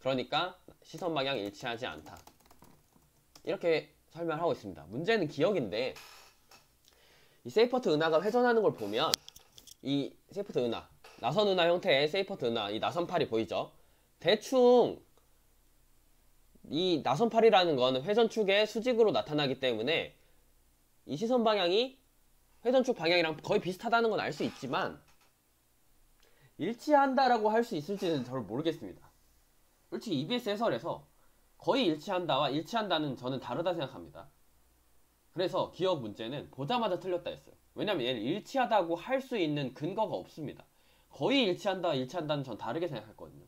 그러니까 시선 방향 일치하지 않다. 이렇게 설명하고 있습니다. 문제는 기억인데 이 세이퍼트 은하가 회전하는 걸 보면 이 세이퍼트 은하 나선 은하 형태의 세이퍼트 은하 이 나선팔이 보이죠? 대충 이 나선팔이라는 건 회전축의 수직으로 나타나기 때문에 이 시선 방향이 회전축 방향이랑 거의 비슷하다는 건 알 수 있지만 일치한다라고 할 수 있을지는 잘 모르겠습니다. 솔직히 EBS 해설에서 거의 일치한다와 일치한다는 저는 다르다 생각합니다. 그래서 기억 문제는 보자마자 틀렸다 했어요. 왜냐면 얘는 일치하다고 할 수 있는 근거가 없습니다. 거의 일치한다는 전 다르게 생각했거든요.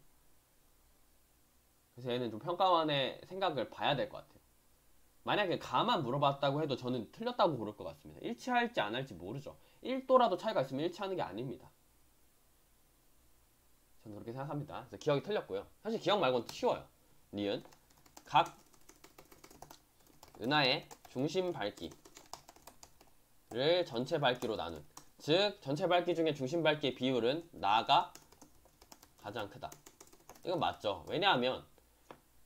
그래서 얘는 좀 평가원의 생각을 봐야 될 것 같아요. 만약에 가만 물어봤다고 해도 저는 틀렸다고 고를 것 같습니다. 일치할지 안 할지 모르죠. 1도라도 차이가 있으면 일치하는 게 아닙니다. 저는 그렇게 생각합니다. 그래서 기억이 틀렸고요. 사실 기억 말고는 쉬워요. 니은 각 은하의 중심 밝기를 전체 밝기로 나눈, 즉 전체 밝기 중에 중심 밝기의 비율은 나가 가장 크다. 이건 맞죠. 왜냐하면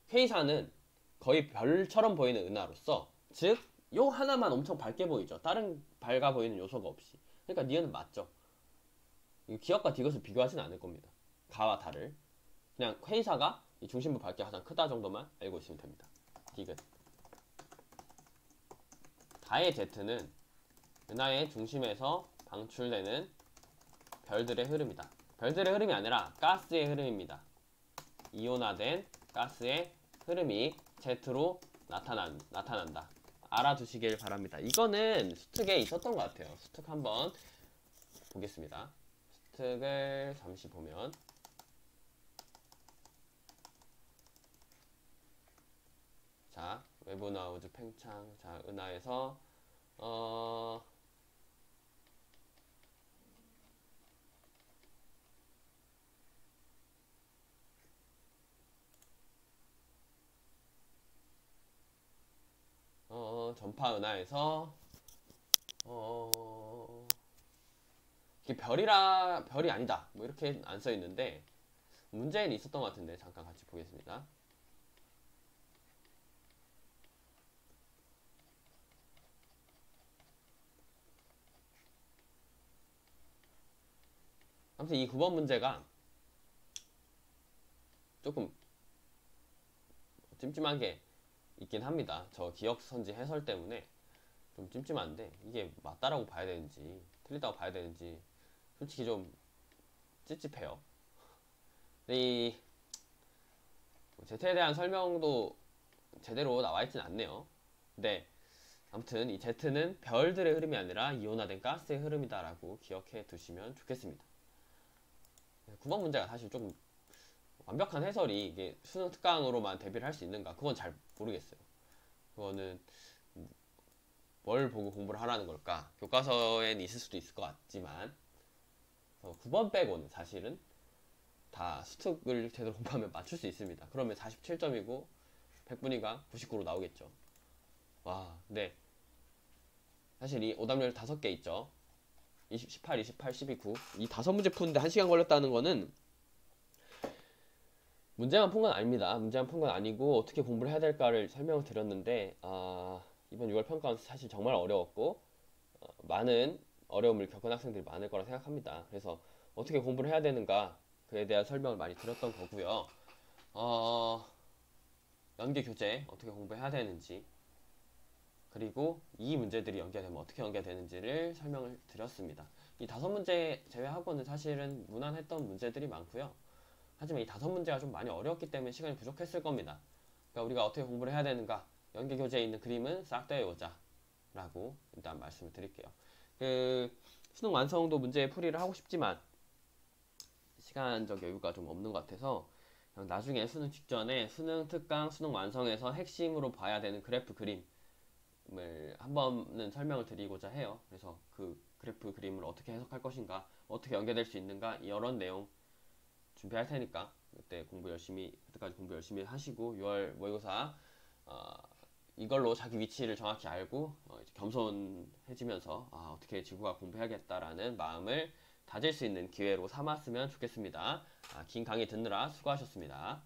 K사는 거의 별처럼 보이는 은하로서, 즉 요 하나만 엄청 밝게 보이죠. 다른 밝아 보이는 요소가 없이. 그러니까 니은은 맞죠. 기억과 디귿을 비교하진 않을 겁니다. 가와 다를. 그냥 K사가 이 중심부 밝기가 가장 크다 정도만 알고 있으면 됩니다. 디귿. 다의 Z는 은하의 중심에서 방출되는 별들의 흐름이다. 별들의 흐름이 아니라 가스의 흐름입니다. 이온화된 가스의 흐름이 Z로 나타난다. 알아두시길 바랍니다. 이거는 수특에 있었던 것 같아요. 수특 한번 보겠습니다. 수특을 잠시 보면 자, 외부나 우주 팽창. 자, 은하에서 전파 은하에서 이게 별이 아니다. 뭐 이렇게 안 써 있는데 문제는 있었던 것 같은데 잠깐 같이 보겠습니다. 아무튼 이 9번 문제가 조금 찜찜한 게 있긴 합니다. 저 기억선지 해설 때문에 좀 찜찜한데 이게 맞다라고 봐야 되는지 틀리다고 봐야 되는지 솔직히 좀 찝찝해요. 이 Z에 대한 설명도 제대로 나와 있진 않네요. 근데 아무튼 이 Z는 별들의 흐름이 아니라 이온화된 가스의 흐름이다라고 기억해 두시면 좋겠습니다. 9번 문제가 사실 조금 완벽한 해설이 이게 수능 특강으로만 대비를 할 수 있는가 그건 잘 모르겠어요. 그거는 뭘 보고 공부를 하라는 걸까? 교과서엔 있을 수도 있을 것 같지만 9번 빼고는 사실은 다 수특을 제대로 공부하면 맞출 수 있습니다. 그러면 47점이고 100분위가 99로 나오겠죠. 와, 근데 사실 이 오답률 5개 있죠. 18, 28, 12, 9. 이 5문제 푸는데 1시간 걸렸다는 거는 문제만 푼 건 아닙니다. 문제만 푼 건 아니고 어떻게 공부를 해야 될까를 설명을 드렸는데 이번 6월 평가는 사실 정말 어려웠고 많은 어려움을 겪은 학생들이 많을 거라 생각합니다. 그래서 어떻게 공부를 해야 되는가 그에 대한 설명을 많이 드렸던 거고요. 연계 교재 어떻게 공부해야 되는지 그리고 이 문제들이 연계되면 어떻게 연계되는지를 설명을 드렸습니다. 이 5문제 제외하고는 사실은 무난했던 문제들이 많고요. 하지만 이 5문제가 좀 많이 어려웠기 때문에 시간이 부족했을 겁니다. 그러니까 우리가 어떻게 공부를 해야 되는가 연계 교재에 있는 그림은 싹 떼어오자 라고 일단 말씀을 드릴게요. 수능 완성도 문제 풀이를 하고 싶지만 시간적 여유가 좀 없는 것 같아서 나중에 수능 직전에 수능 특강 수능 완성에서 핵심으로 봐야 되는 그래프 그림을 한 번은 설명을 드리고자 해요. 그래서 그 그래프 그림을 어떻게 해석할 것인가 어떻게 연계될 수 있는가 이런 내용 준비할 테니까 그때까지 공부 열심히 하시고 6월 모의고사 이걸로 자기 위치를 정확히 알고 이제 겸손해지면서 어떻게 지구과학 공부해야겠다라는 마음을 다질 수 있는 기회로 삼았으면 좋겠습니다. 긴 강의 듣느라 수고하셨습니다.